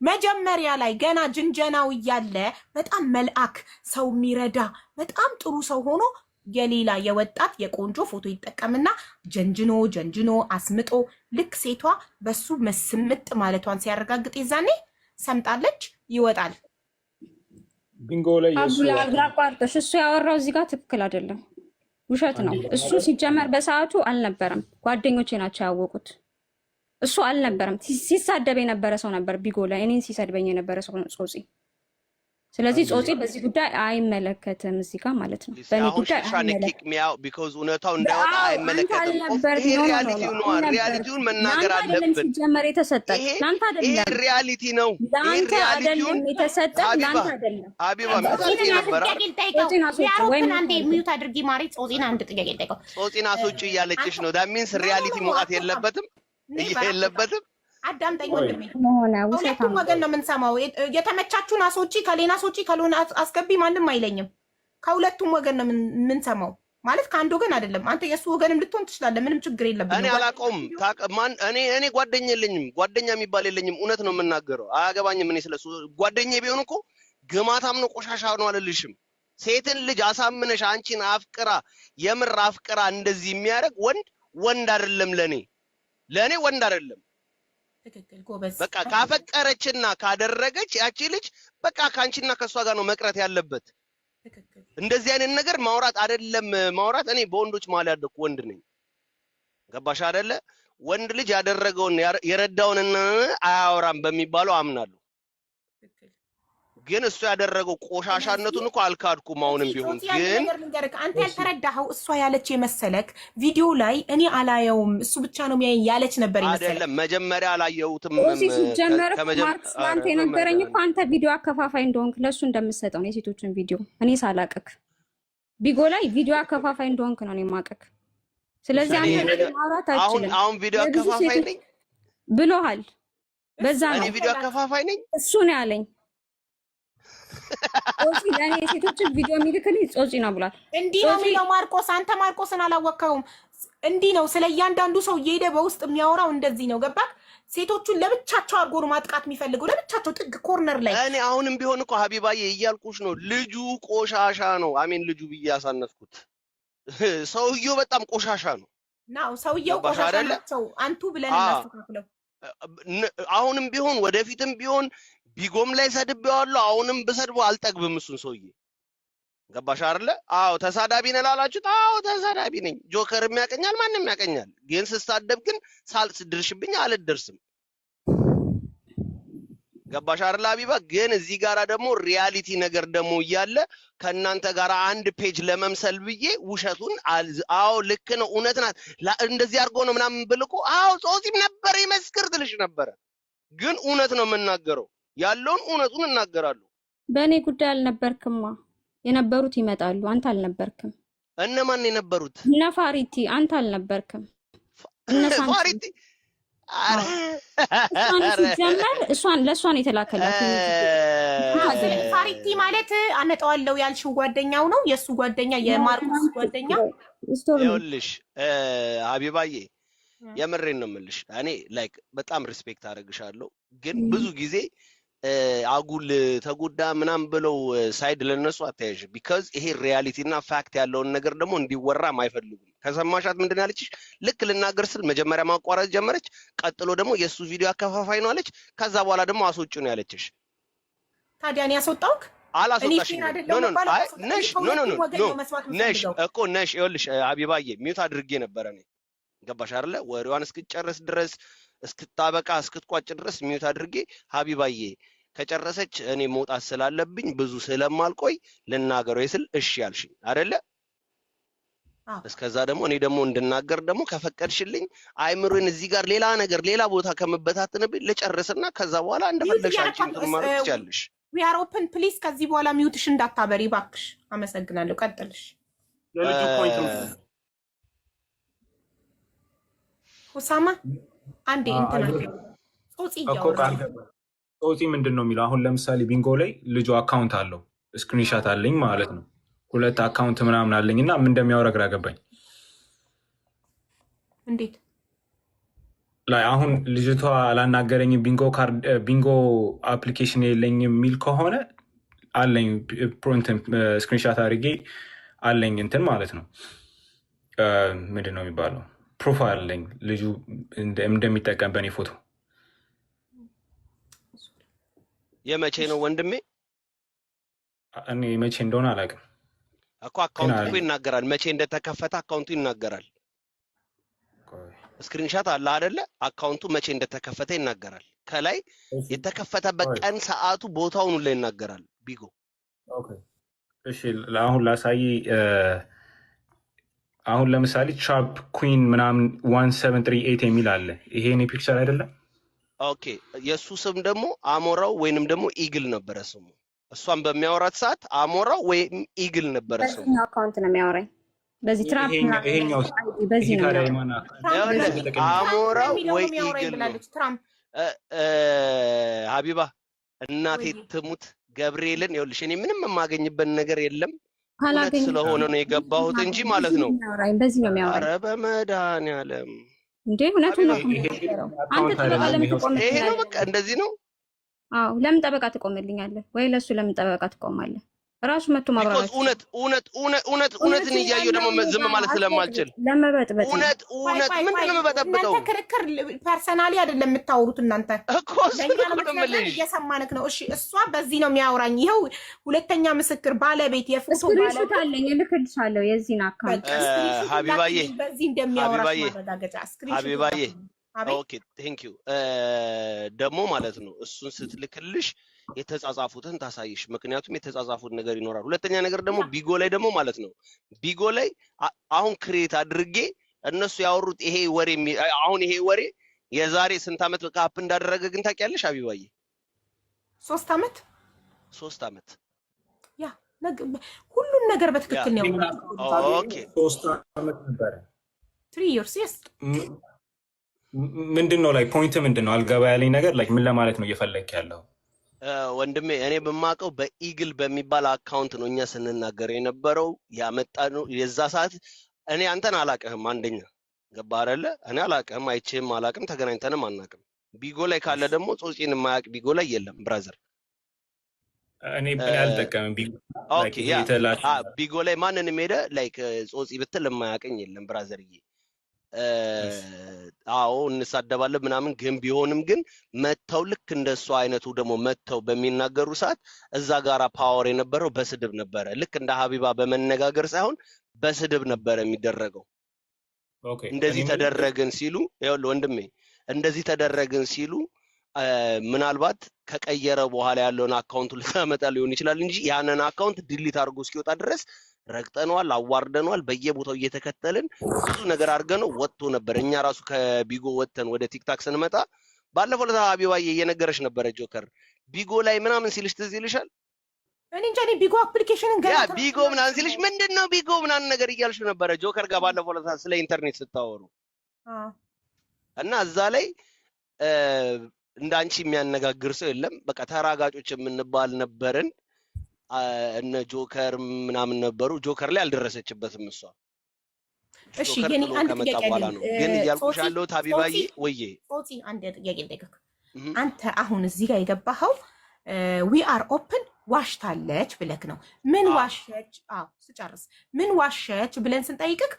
መጀመሪያ ላይ ገና ጅንጀናው እያለ በጣም መልአክ፣ ሰው የሚረዳ በጣም ጥሩ ሰው ሆኖ የሌላ የወጣት የቆንጆ ፎቶ ይጠቀምና ጀንጅኖ አስምጦ ልክ ሴቷ በሱ መስምጥ ማለቷን ሲያረጋግጥ ይዛኔ ሰምጣለች፣ ይወጣል። ቢንጎ ላይ አቋርጦሽ እሱ ያወራው እዚህ ጋር ትክክል አይደለም፣ ውሸት ነው። እሱ ሲጀመር በሰዓቱ አልነበረም፣ ጓደኞቼ ናቸው ያወቁት። እሱ አልነበረም። ሲሳደብ የነበረ ሰው ነበር ቢጎ ላይ፣ እኔን ሲሰድበኝ የነበረ ሰው ነው ጾጺ። ስለዚህ ጾጺ በዚህ ጉዳይ አይመለከትም እዚህ ጋር ማለት ነው። በእኔ ጉዳይ አይመለከትም ቢኮዝ እውነታው እንዳይወጣ አይመለከትም። ይሄ ሪያሊቲው ነው። ሪያሊቲውን መናገር አለብን። ሲጀመር የተሰጠ ላንተ አይደለም። ይሄ ሪያሊቲ ነው። ላንተ አይደለም የተሰጠ፣ ላንተ አይደለም። አቢባ ምታቂ ነበር ወይም አንዴ ሚዩት አድርጊ ማሪ። ጾጺና አንድ ጥያቄ ልጠይቀው። ጾጺና ሶጪ እያለችሽ ነው። ዳት ሚንስ ሪያሊቲ መውጣት የለበትም የለበትም። አዳምጠኝ ወንድሜ፣ ሁለቱም ወገን ነው የምንሰማው። የተመቻቹን አስወጪ፣ ከሌና አስወጪ፣ ከሌና አስገቢ ማንም አይለኝም። ከሁለቱም ወገን ነው የምንሰማው ማለት ከአንድ ወገን አይደለም። አንተ የእሱ ወገንም ልትሆን ትችላለህ። ምንም ችግር የለብንም። እኔ አላውቀውም። እኔ ጓደኛ የለኝም፣ ጓደኛ የሚባል የለኝም። እውነት ነው የምናገረው። አያገባኝም። እኔ ስለሱ ጓደኛ ቢሆን እኮ ግማታም ነው ቆሻሻ ነው አልልሽም። ሴትን ልጅ አሳምነሽ አንቺን አፍቅራ የምር አፍቅራ እንደዚህ የሚያደርግ ወንድ አይደለም። ለኔ ወንድ አይደለም። ትክክል ጎበዝ። በቃ ካፈቀረችና ካደረገች ያቺ ልጅ በቃ ካንቺና ከሷ ጋር ነው መቅረት ያለበት። ትክክል። እንደዚህ አይነት ነገር ማውራት አይደለም ማውራት። እኔ በወንዶች መሀል ያደኩ ወንድ ነኝ። ገባሽ አይደለ? ወንድ ልጅ ያደረገውን የረዳውንና አያወራም በሚባለው አምናለሁ። ግን እሱ ያደረገው ቆሻሻነቱን እኮ አልካድኩም። አሁንም ቢሆን ግን አንተ ያልተረዳኸው እሷ ያለች የመሰለክ ቪዲዮ ላይ እኔ አላየውም እሱ ብቻ ነው የሚያየኝ ያለች ነበር ይመስላል። አይደለም መጀመሪያ አላየሁትም። ሲጀመር ማርክስ አንተ የነገረኝ እኮ አንተ ቪዲዮ አከፋፋይ እንደሆንክ ለሱ እንደምትሰጠው ነው የሴቶችን ቪዲዮ እኔ ሳላቀክ ቢጎ ላይ ቪዲዮ አከፋፋይ እንደሆንክ ነው እኔ ማቀክ። ስለዚህ አንተ ማውራት አይችልም። አሁን ቪዲዮ አከፋፋይ ነኝ ብሎሃል። በዛ ነው እኔ ቪዲዮ አከፋፋይ ነኝ እሱ ነው ያለኝ። ጾጺ ለኔ የሴቶችን ቪዲዮ የሚልክልኝ ጾጺ ነው ብሏል። እንዲህ ነው የሚለው ማርቆስ። አንተ ማርቆስን አላወቀውም። እንዲህ ነው ስለ እያንዳንዱ ሰው እየሄደ በውስጥ የሚያወራው እንደዚህ ነው። ገባክ? ሴቶቹን ለብቻቸው አድርጎ ነው ማጥቃት የሚፈልገው፣ ለብቻቸው ጥግ ኮርነር ላይ። እኔ አሁንም ቢሆን እኮ ሀቢባዬ እያልኩሽ ነው። ልጁ ቆሻሻ ነው። አሜን ልጁ ብዬ ያሳነስኩት ሰውየው በጣም ቆሻሻ ነው። ሰውየው ቆሻሻ ናቸው። አንቱ ብለን እናስተካክለው። አሁንም ቢሆን ወደፊትም ቢሆን ቢጎም ላይ ሰድቤዋለሁ። አሁንም ብሰድበው አልጠግብም እሱን ሰውዬ። ገባሽ አይደለ? አዎ ተሳዳቢ ነህ ላላችሁት፣ አዎ ተሳዳቢ ነኝ። ጆከርም ያቀኛል፣ ማንም ያቀኛል። ግን ስሳደብ ግን ሳልስድርሽብኝ አልደርስም። ገባሽ አይደለ ሀቢባ? ግን እዚህ ጋራ ደግሞ ሪያሊቲ ነገር ደግሞ እያለ ከእናንተ ጋር አንድ ፔጅ ለመምሰል ብዬ ውሸቱን አዎ ልክ ነው እውነት ናት እንደዚህ አድርጎ ነው ምናምን ብልኮ አዎ ጾጺም ነበር ይመስክር ትልሽ ነበረ። ግን እውነት ነው የምናገረው፣ ያለውን እውነቱን እናገራለሁ። በእኔ ጉዳይ አልነበርክማ። የነበሩት ይመጣሉ፣ አንተ አልነበርክም። እነማን የነበሩት? እነ ፋሪቲ፣ አንተ አልነበርክም። ፋሪቲ ለእሷን የተላከላት ፋሪቲ ማለት አመጣዋለሁ ያልሽው ጓደኛው ነው፣ የእሱ ጓደኛ፣ የማርቆስ ጓደኛ። ይኸውልሽ ሀቢባዬ የምሬን ነው የምልሽ እኔ ላይክ በጣም ሪስፔክት አደርግሻለሁ ግን ብዙ ጊዜ አጉል ተጎዳ ምናምን ብለው ሳይድ ለነሱ አታየሽ ቢካዝ ይሄ ሪያሊቲ እና ፋክት ያለውን ነገር ደግሞ እንዲወራ ማይፈልጉም ከሰማሻት ምንድን ያለችሽ ልክ ልናገር ስል መጀመሪያ ማቋረጥ ጀመረች ቀጥሎ ደግሞ የሱ ቪዲዮ አከፋፋይ ነው አለች ከዛ በኋላ ደግሞ አስወጪ ነው ያለችሽ ታዲያ እኔ ያስወጣውክ አላስወጣሽም ነሽ እኮ ነሽ ይኸውልሽ ሀቢባዬ ሚውት አድርጌ ነበረ እኔ ገባሽ አይደለ ወሬዋን እስክጨርስ ድረስ እስክታበቃ እስክትቋጭ ድረስ ሚውት አድርጌ ሀቢባዬ ከጨረሰች እኔ መውጣት ስላለብኝ ብዙ ስለማልቆይ ልናገረው ይስል እሺ ያልሽኝ አይደለ እስከዛ ደግሞ እኔ ደግሞ እንድናገር ደግሞ ከፈቀድሽልኝ አይምሮን እዚህ ጋር ሌላ ነገር ሌላ ቦታ ከመበታተንብኝ ልጨርስና ከዛ በኋላ እንደፈለግሽ አንቺ ማድረግ ትችያለሽ we are open please ከዚህ በኋላ ሚውትሽ እንዳታበሪ ባክሽ አመሰግናለሁ ቀጥልሽ ለልጁ ፖይንት ኡሳማ አንዴ እንትና ጾጺ ምንድነው የሚለው አሁን ለምሳሌ ቢንጎ ላይ ልጁ አካውንት አለው ስክሪንሻት አለኝ ማለት ነው 2 አካውንት ምናምን አለኝና ምን እንደሚያወራ ግራ ገባኝ እንዴት ላይ አሁን ልጅቷ አላናገረኝ ቢንጎ አፕሊኬሽን የለኝም የሚል ከሆነ አለኝ ፕሪንት ስክሪንሻት አድርጌ አለኝ እንትን ማለት ነው ምንድነው የሚባለው ፕሮፋይል አለኝ ልጁ እንደሚጠቀም በኔ ፎቶ የመቼ ነው ወንድሜ እኔ መቼ እንደሆነ አላውቅም እኮ አካውንቱ ይናገራል መቼ እንደተከፈተ አካውንቱ ይናገራል ስክሪንሻት አለ አይደለ አካውንቱ መቼ እንደተከፈተ ይናገራል ከላይ የተከፈተበት ቀን ሰዓቱ ቦታውን ላይ ይናገራል ቢጎ ኦኬ እሺ አሁን ላሳይ አሁን ለምሳሌ ቻፕ ኩዊን ምናምን 1738 የሚል አለ ይሄ እኔ ፒክቸር አይደለም ኦኬ የሱ ስም ደግሞ አሞራው ወይንም ደግሞ ኢግል ነበር ስሙ እሷን በሚያወራት ሰዓት አሞራው ወይም ኢግል ነበር ስሙ በዚህ አካውንት ነው የሚያወራኝ በዚህ ትራፕ ይሄኛው በዚህ ነው አሞራው ወይ ኢግል ሀቢባ እናቴ ትሙት ገብርኤልን ይኸውልሽ እኔ ምንም የማገኝበት ነገር የለም ሁለት ስለሆነ ነው የገባሁት እንጂ ማለት ነው በዚህ ነው የሚያወራኝ ኧረ በመድኃኒዓለም እንዴ እውነቱን ነው አንተ ጠበቃ ለምን ትቆምልኛለህ ይሄ ነው በቃ እንደዚህ ነው አዎ ለምን ጠበቃ ትቆምልኛለህ ወይ ለሱ ለምን ጠበቃ ትቆማለህ ራሱ መጥቶ ማብራራት እውነትን እያየሁ ደግሞ ዝም ማለት ስለማልችል ለመበጥበጥ እውነት ምንድነው መበጥበጠው ክርክር ፐርሰናሊ አይደለም የምታወሩት እናንተ እኮ ስለምልሽ እየሰማንክ ነው እሺ እሷ በዚህ ነው የሚያወራኝ ይኸው ሁለተኛ ምስክር ባለቤት የፎቶ ባለቤት አለኝ ልክልሻለሁ የዚህን አካውንት ሀቢባዬ በዚህ እንደሚያወራሽ ማረጋገጫ ስክሪንሾት ሀቢባዬ ኦኬ ቴንክ ዩ ደግሞ ማለት ነው እሱን ስትልክልሽ የተጻጻፉትን ታሳይሽ ምክንያቱም የተጻጻፉት ነገር ይኖራል ሁለተኛ ነገር ደግሞ ቢጎ ላይ ደግሞ ማለት ነው ቢጎ ላይ አሁን ክሬት አድርጌ እነሱ ያወሩት ይሄ ወሬ አሁን ይሄ ወሬ የዛሬ ስንት አመት በቃ አፕ እንዳደረገ ግን ታውቂያለሽ ሀቢባዬ 3 አመት ያ ሁሉን ነገር በትክክል ነው ኦኬ 3 አመት ነበር 3 years yes ምንድነው ላይ ፖይንት ምንድነው አልገባ ያለኝ ነገር ላይ ምን ለማለት ነው እየፈለክ ያለው ወንድሜ እኔ በማቀው በኢግል በሚባል አካውንት ነው እኛ ስንናገር የነበረው ያመጣነው የዛ ሰዓት እኔ አንተን አላቀህም አንደኛ ገባ አይደለ እኔ አላቀህም አይቼም አላቀም ተገናኝተንም አናቀም ቢጎ ላይ ካለ ደግሞ ጾጺን የማያቅ ቢጎ ላይ የለም ብራዘር እኔ ብቻ አልጠቀምም ቢጎ ኦኬ ያ ቢጎ ላይ ማንንም ሄደ ላይክ ጾጺ ብትል የማያቀኝ የለም ብራዘርዬ አዎ እንሳደባለን ምናምን ግን ቢሆንም ግን መተው ልክ እንደሱ አይነቱ ደግሞ መተው በሚናገሩ ሰዓት እዛ ጋራ ፓወር የነበረው በስድብ ነበረ ልክ እንደ ሀቢባ በመነጋገር ሳይሆን በስድብ ነበረ የሚደረገው እንደዚህ ተደረገን ሲሉ ይኸውልህ ወንድሜ እንደዚህ ተደረገን ሲሉ ምናልባት ከቀየረ በኋላ ያለውን አካውንቱ ልታመጣ ሊሆን ይችላል እንጂ ያንን አካውንት ዲሊት አድርጎ እስኪወጣ ድረስ ረግጠነዋል አዋርደነዋል በየቦታው እየተከተልን ብዙ ነገር አድርገነው ወጥቶ ነበር እኛ ራሱ ከቢጎ ወጥተን ወደ ቲክታክ ስንመጣ ባለፈው ለታ ሀቢባዬ እየነገረሽ ነበረ ጆከር ቢጎ ላይ ምናምን ሲልሽ ትዝ ይልሻል እኔ እንጃ ቢጎ አፕሊኬሽንን ያ ቢጎ ምናምን ሲልሽ ምንድነው ቢጎ ምናምን ነገር እያልሽ ነበረ ጆከር ጋር ባለፈው ለታ ስለ ኢንተርኔት ስታወሩ እና እዛ ላይ እንዳንቺ የሚያነጋግር ሰው የለም በቃ ተራጋጮች የምንባል ነበርን እነ ጆከር ምናምን ነበሩ ጆከር ላይ አልደረሰችበትም እሷ እሺ ጆከር የኔ ጥሎ አንድ ከመጣ ጥያቄ በኋላ አለኝ። ነው። ግን እያልኩሽ ጾጺ ያለሁት ጾጺ ሀቢባዬ ወዬ ጾጺ አንድ ጥያቄ ልጠይቅህ። አንተ አሁን እዚህ ጋር የገባኸው ዊ አር ኦፕን ዋሽታለች ብለክ ነው። ምን ዋሸች? አዎ ስጨርስ ምን ዋሸች ብለን ስንጠይቅክ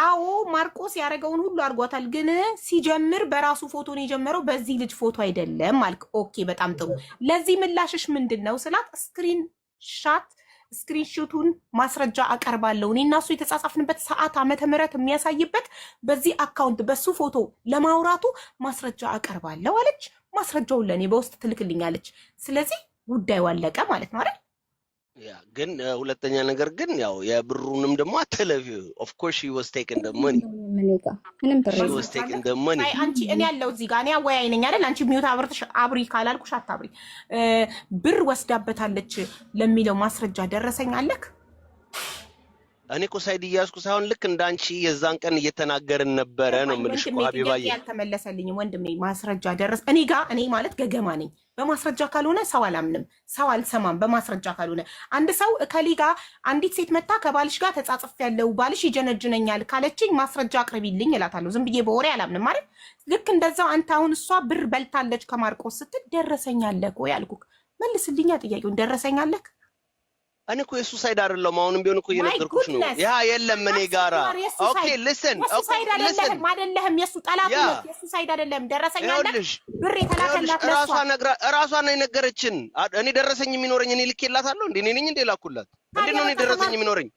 አዎ ማርቆስ ያደረገውን ሁሉ አድርጓታል፣ ግን ሲጀምር በራሱ ፎቶ ነው የጀመረው፣ በዚህ ልጅ ፎቶ አይደለም አልክ። ኦኬ በጣም ጥሩ። ለዚህ ምላሽሽ ምንድን ነው ስላት ስክሪንሾቱን ማስረጃ አቀርባለሁ እኔ እና እሱ የተጻጻፍንበት ሰዓት ዓመተ ምህረት የሚያሳይበት በዚህ አካውንት በሱ ፎቶ ለማውራቱ ማስረጃ አቀርባለሁ አለች። ማስረጃውን ለእኔ በውስጥ ትልክልኛለች። ስለዚህ ጉዳዩ አለቀ ማለት ነው አይደል? ያ ግን ሁለተኛ ነገር ግን ያው የብሩንም ደግሞ አትለፊ። ኦፍ ኮርስ ሺ ዋዝ ቴክን ዘ መኒ ምንም ብር ሺ ዋዝ ቴክን ዘ መኒ። አንቺ እኔ ያለው እዚህ ጋር እኔ አወያይ ነኝ አይደል? አንቺ ሚውት አብርተሽ አብሪ ካላልኩሽ አታብሪ። ብር ወስዳበታለች ለሚለው ማስረጃ ደረሰኝ አለክ? እኔ እኮ ሳይድ እያዝኩ ሳይሆን ልክ እንዳንቺ የዛን ቀን እየተናገርን ነበረ ነው የምልሽ እኮ ሀቢባዬ። ያልተመለሰልኝም ወንድሜ ማስረጃ ደረስ እኔ ጋር እኔ ማለት ገገማ ነኝ። በማስረጃ ካልሆነ ሰው አላምንም፣ ሰው አልሰማም። በማስረጃ ካልሆነ አንድ ሰው እከሌ ጋር አንዲት ሴት መታ ከባልሽ ጋር ተጻጽፍ ያለው ባልሽ ይጀነጅነኛል ካለችኝ ማስረጃ አቅርቢልኝ እላታለሁ። ዝም ብዬ በወሬ አላምንም ማለት ልክ እንደዛው አንተ አሁን እሷ ብር በልታለች ከማርቆስ ስትል ደረሰኛለህ ወይ አልኩህ። መልስልኛ ጥያቄውን ደረሰኛለህ? እኔ እኮ የሱ ሳይድ አይደለም። አሁንም ቢሆን እኮ እየነገርኩሽ ነው። ያ የለም እኔ ጋራ ኦኬ ሊስን ኦኬ ሊስን አይደለም የሱ ጠላት ነው። የሱ ሳይድ አይደለም። ደረሰኛለህ? ብር የተላከላት ራሷ ነው የነገረችን። እኔ ደረሰኝ የሚኖረኝ እኔ ልኬላታለሁ እንዴ? እኔ ነኝ እንዴ ላኩላት? እንዴት ነው እኔ ደረሰኝ የሚኖረኝ?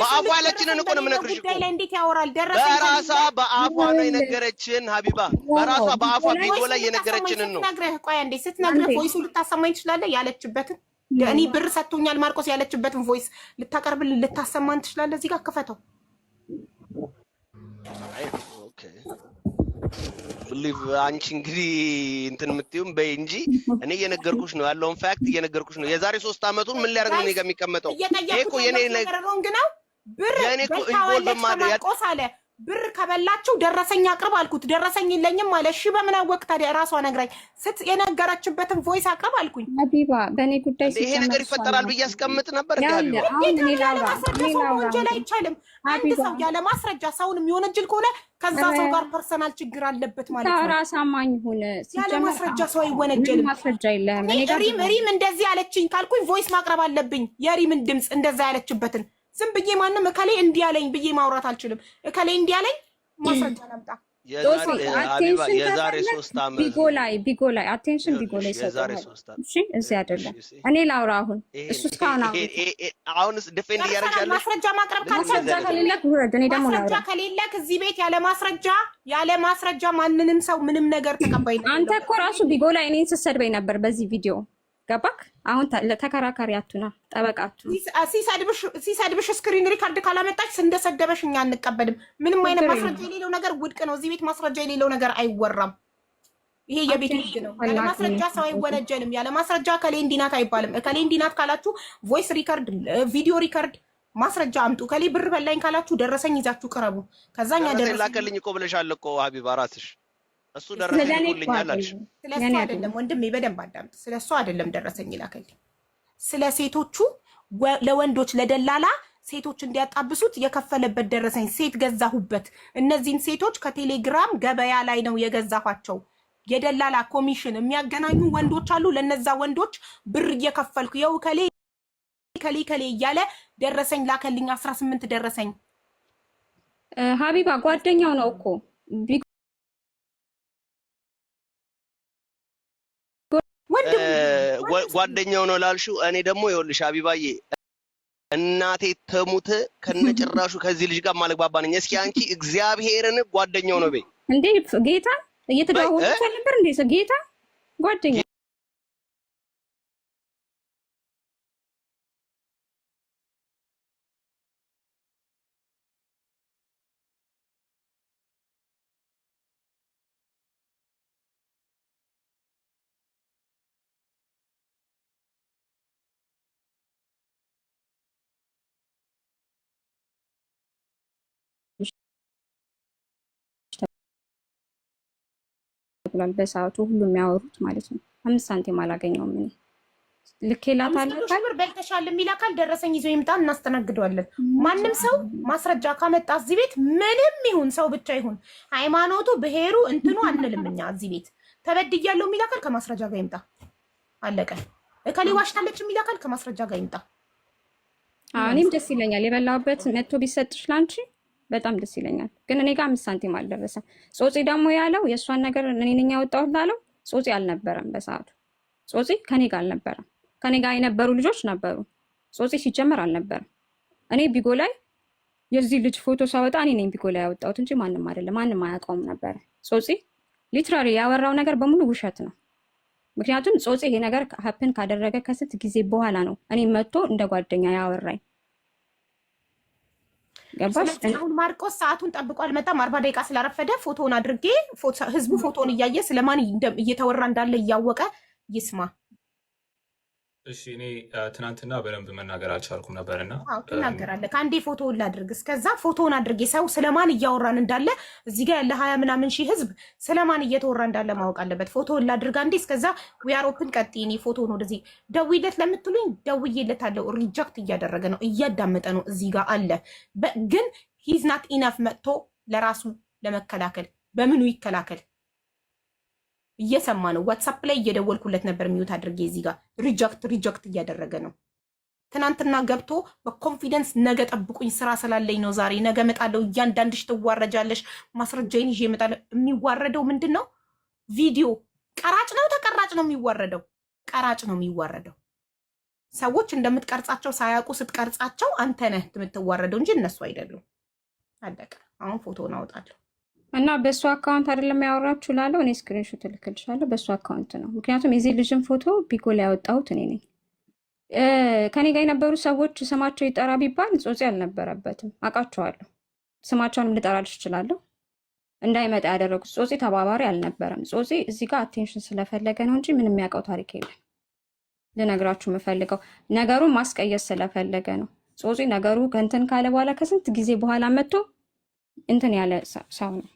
በአፏ ያለችንን እኮ ነው የምነግርሽ እኮ። እንዴት ያወራል? ደረሰኝ በራሷ በአፏ ነው የነገረችን ሀቢባ። በራሷ በአፏ ቪዲዮ ላይ የነገረችንን ነው። ቆይ አንዴ ስትነግረህ ቮይሱ ልታሰማኝ ትችላለህ? ያለችበትን እኔ ብር ሰጥቶኛል ማርቆስ ያለችበትን ቮይስ ልታቀርብልን ልታሰማን ትችላለህ? እዚህ ጋር ክፈተው። ኦኬ ብሊቭ አንቺ እንግዲህ እንትን የምትይውም በይ እንጂ እኔ እየነገርኩሽ ነው ያለውን ፋክት እየነገርኩሽ ነው። የዛሬ 3 ዓመቱን ምን ሊያደርግ ነው እኔ ጋር የሚቀመጠው? ይሄ እኮ የኔ ነገር ነው። ብር በልታዋለች ከማርቆስ አለ። ብር ከበላችሁ ደረሰኝ አቅርብ አልኩት። ደረሰኝ የለኝም አለ። እሺ በምን አወቅ ታዲያ? ራሷ ነግራኝ የነገረችበትን ቮይስ አቅርብ አልኩኝ። ሀቢባ በእኔ ጉዳይ ይሄ ነገር ይፈጠራል ብዬ አስቀምጥ ነበር። ወንጀል አይቻልም። አንድ ሰው ያለ ማስረጃ ሰውን የሚወነጅል ከሆነ ከዛ ሰው ጋር ፐርሰናል ችግር አለበት ማለት ነው። ራስ አማኝ ሆነ ያለ ማስረጃ ሰው አይወነጀልም። ማስረጃ የለህም። ሪም እንደዚህ አለችኝ ካልኩኝ ቮይስ ማቅረብ አለብኝ። የሪምን ድምፅ እንደዛ ያለችበትን ዝም ብዬ ማንም እከሌ እንዲህ አለኝ ብዬ ማውራት አልችልም። እከሌ እንዲህ አለኝ ማስረጃ ላምጣ። የዛሬ 3 ዓመት ቢጎ ላይ አቴንሽን ቢጎ ላይ ሰጥቷል። እሺ እዚህ አይደለም እኔ ላውራ። አሁን እሱ እስካሁን አሁንስ ዲፌንድ እያደረግሻለሽ። ማስረጃ ማቅረብ ካልቻልክ ውረድ። እኔ ደግሞ ላውራ። ማስረጃ ከሌለክ እዚህ ቤት ያለ ማስረጃ ማንንም ሰው ምንም ነገር ተቀባይ ነው። አንተ እኮ ራሱ ቢጎ ላይ እኔን ስትሰድበኝ ነበር በዚህ ቪዲዮ ገባክ? አሁን ተከራካሪ አቱና ጠበቃ አቱና ሲሰድብሽ ስክሪን ሪካርድ ካላመጣች እንደሰደበሽ እኛ አንቀበልም። ምንም አይነት ማስረጃ የሌለው ነገር ውድቅ ነው። እዚህ ቤት ማስረጃ የሌለው ነገር አይወራም። ይሄ የቤት ህግ ነው። ያለ ማስረጃ ሰው አይወነጀልም። ያለ ማስረጃ ከሌ እንዲናት አይባልም። ከሌ እንዲናት ካላችሁ ቮይስ ሪካርድ፣ ቪዲዮ ሪካርድ ማስረጃ አምጡ። ከሌ ብር በላኝ ካላችሁ ደረሰኝ ይዛችሁ ቅረቡ። ከዛኛ ደረሰኝ ላከልኝ እኮ ብለሻል እኮ ሀቢባ ራስሽ። እሱ ደረሰኝ ይልኛል አልሽ። ስለሱ አይደለም ወንድሜ፣ በደንብ አዳምጥ። ስለሱ አይደለም ደረሰኝ ይላከልኝ። ስለ ሴቶቹ ለወንዶች ለደላላ ሴቶች እንዲያጣብሱት የከፈለበት ደረሰኝ። ሴት ገዛሁበት። እነዚህን ሴቶች ከቴሌግራም ገበያ ላይ ነው የገዛኋቸው። የደላላ ኮሚሽን የሚያገናኙ ወንዶች አሉ። ለነዛ ወንዶች ብር እየከፈልኩ የው ከሌ እያለ ደረሰኝ ላከልኝ። 18 ደረሰኝ። ሀቢባ ጓደኛው ነው እኮ ጓደኛው ነው ላልሽው፣ እኔ ደግሞ ይኸውልሽ ሀቢባዬ እናቴ ተሙት ከነጭራሹ ከዚህ ልጅ ጋር ማለግባባ ነኝ። እስኪ አንቺ እግዚአብሔርን ጓደኛው ነው በይ እንዴ? ጌታ እየተደዋወሉ ነበር እንዴ? ጌታ ጓደኛ ብሏል። በሰዓቱ ሁሉ የሚያወሩት ማለት ነው። 5 ሳንቲም አላገኘውም እኔ ልኬላታለሁ። 500 ሺህ ብር በልተሻል የሚል አካል ደረሰኝ ይዞ ይምጣ፣ እናስተናግደዋለን። ማንም ሰው ማስረጃ ካመጣ እዚህ ቤት ምንም ይሁን ሰው ብቻ ይሁን ሃይማኖቱ፣ ብሔሩ፣ እንትኑ አንልም። እኛ እዚህ ቤት ተበድያለሁ የሚል አካል ከማስረጃ ጋር ይምጣ። አለቀ። እከሌ ዋሽታለች የሚል አካል ከማስረጃ ጋር ይምጣ። እኔም ደስ ይለኛል የበላሁበት መጥቶ ቢሰጥሽ ላንቺ በጣም ደስ ይለኛል። ግን እኔ ጋር 5 ሳንቲም አልደረሰም። ጾጺ ደግሞ ያለው የእሷን ነገር እኔ ነኝ ያወጣሁት ላለው ጾጺ አልነበረም በሰዓቱ። ጾጺ ከኔ ጋር አልነበረም። ከኔ ጋር የነበሩ ልጆች ነበሩ። ጾጺ ሲጀመር አልነበረም። እኔ ቢጎ ላይ የዚህ ልጅ ፎቶ ሳወጣ እኔ ነኝ ቢጎ ላይ ያወጣሁት እንጂ ማንም አይደለም። ማንም አያውቀውም ነበረ። ጾጺ ሊትራሊ ያወራው ነገር በሙሉ ውሸት ነው። ምክንያቱም ጾጺ ይሄ ነገር ሀፕን ካደረገ ከስንት ጊዜ በኋላ ነው እኔ መጥቶ እንደ ጓደኛ ያወራኝ። ገባሽ? አሁን ማርቆስ ሰዓቱን ጠብቆ አልመጣም። 40 ደቂቃ ስላረፈደ ፎቶውን አድርጌ ህዝቡ ፎቶውን እያየ ስለማን እየተወራ እንዳለ እያወቀ ይስማ። እሺ እኔ ትናንትና በደንብ መናገር አልቻልኩም ነበርና ትናገራለህ። ከአንዴ ፎቶውን ላድርግ። እስከዛ ፎቶውን አድርጌ ሰው ስለማን እያወራን እንዳለ እዚህ ጋር ያለ 20 ምናምን ሺህ ህዝብ ስለማን እየተወራ እንዳለ ማወቅ አለበት። ፎቶውን ላድርግ አንዴ። እስከዛ ዊያሮፕን ቀጥይ። እኔ ፎቶውን ወደዚህ ደውይለት ለምትሉኝ ደውዬለታለሁ። ሪጀክት እያደረገ ነው፣ እያዳመጠ ነው። እዚህ ጋር አለ። ግን ሂዝ ናት ኢናፍ መጥቶ ለራሱ ለመከላከል በምኑ ይከላከል? እየሰማ ነው። ዋትሳፕ ላይ እየደወልኩለት ነበር ሚዩት አድርጌ። እዚህ ጋር ሪጀክት እያደረገ ነው። ትናንትና ገብቶ በኮንፊደንስ ነገ ጠብቁኝ ስራ ስላለኝ ነው ዛሬ ነገ እመጣለሁ፣ እያንዳንድሽ ትዋረጃለሽ፣ ማስረጃዬን ይዤ እመጣለሁ። የሚዋረደው ምንድን ነው? ቪዲዮ ቀራጭ ነው ተቀራጭ ነው የሚዋረደው? ቀራጭ ነው የሚዋረደው። ሰዎች እንደምትቀርጻቸው ሳያውቁ ስትቀርጻቸው አንተ ነህ የምትዋረደው እንጂ እነሱ አይደሉም። አለቀ። አሁን ፎቶውን አወጣለሁ እና በእሱ አካውንት አይደለም ያወራችሁ ላለው እኔ ስክሪንሾት እልክልሻለሁ። በእሱ አካውንት ነው። ምክንያቱም የዚህ ልጅን ፎቶ ቢጎ ላይ ያወጣሁት እኔ ነኝ። ከኔ ጋር የነበሩ ሰዎች ስማቸው ይጠራ ቢባል ጾጺ አልነበረበትም። አውቃቸዋለሁ። ስማቸውንም ልጠራልሽ እችላለሁ። እንዳይመጣ ያደረጉት ጾጺ ተባባሪ አልነበረም። ጾጺ እዚህ ጋር አቴንሽን ስለፈለገ ነው እንጂ ምንም የሚያውቀው ታሪክ የለም። ልነግራችሁ የምፈልገው ነገሩን ማስቀየስ ስለፈለገ ነው። ጾጺ ነገሩ ከእንትን ካለ በኋላ ከስንት ጊዜ በኋላ መጥቶ እንትን ያለ ሰው ነው።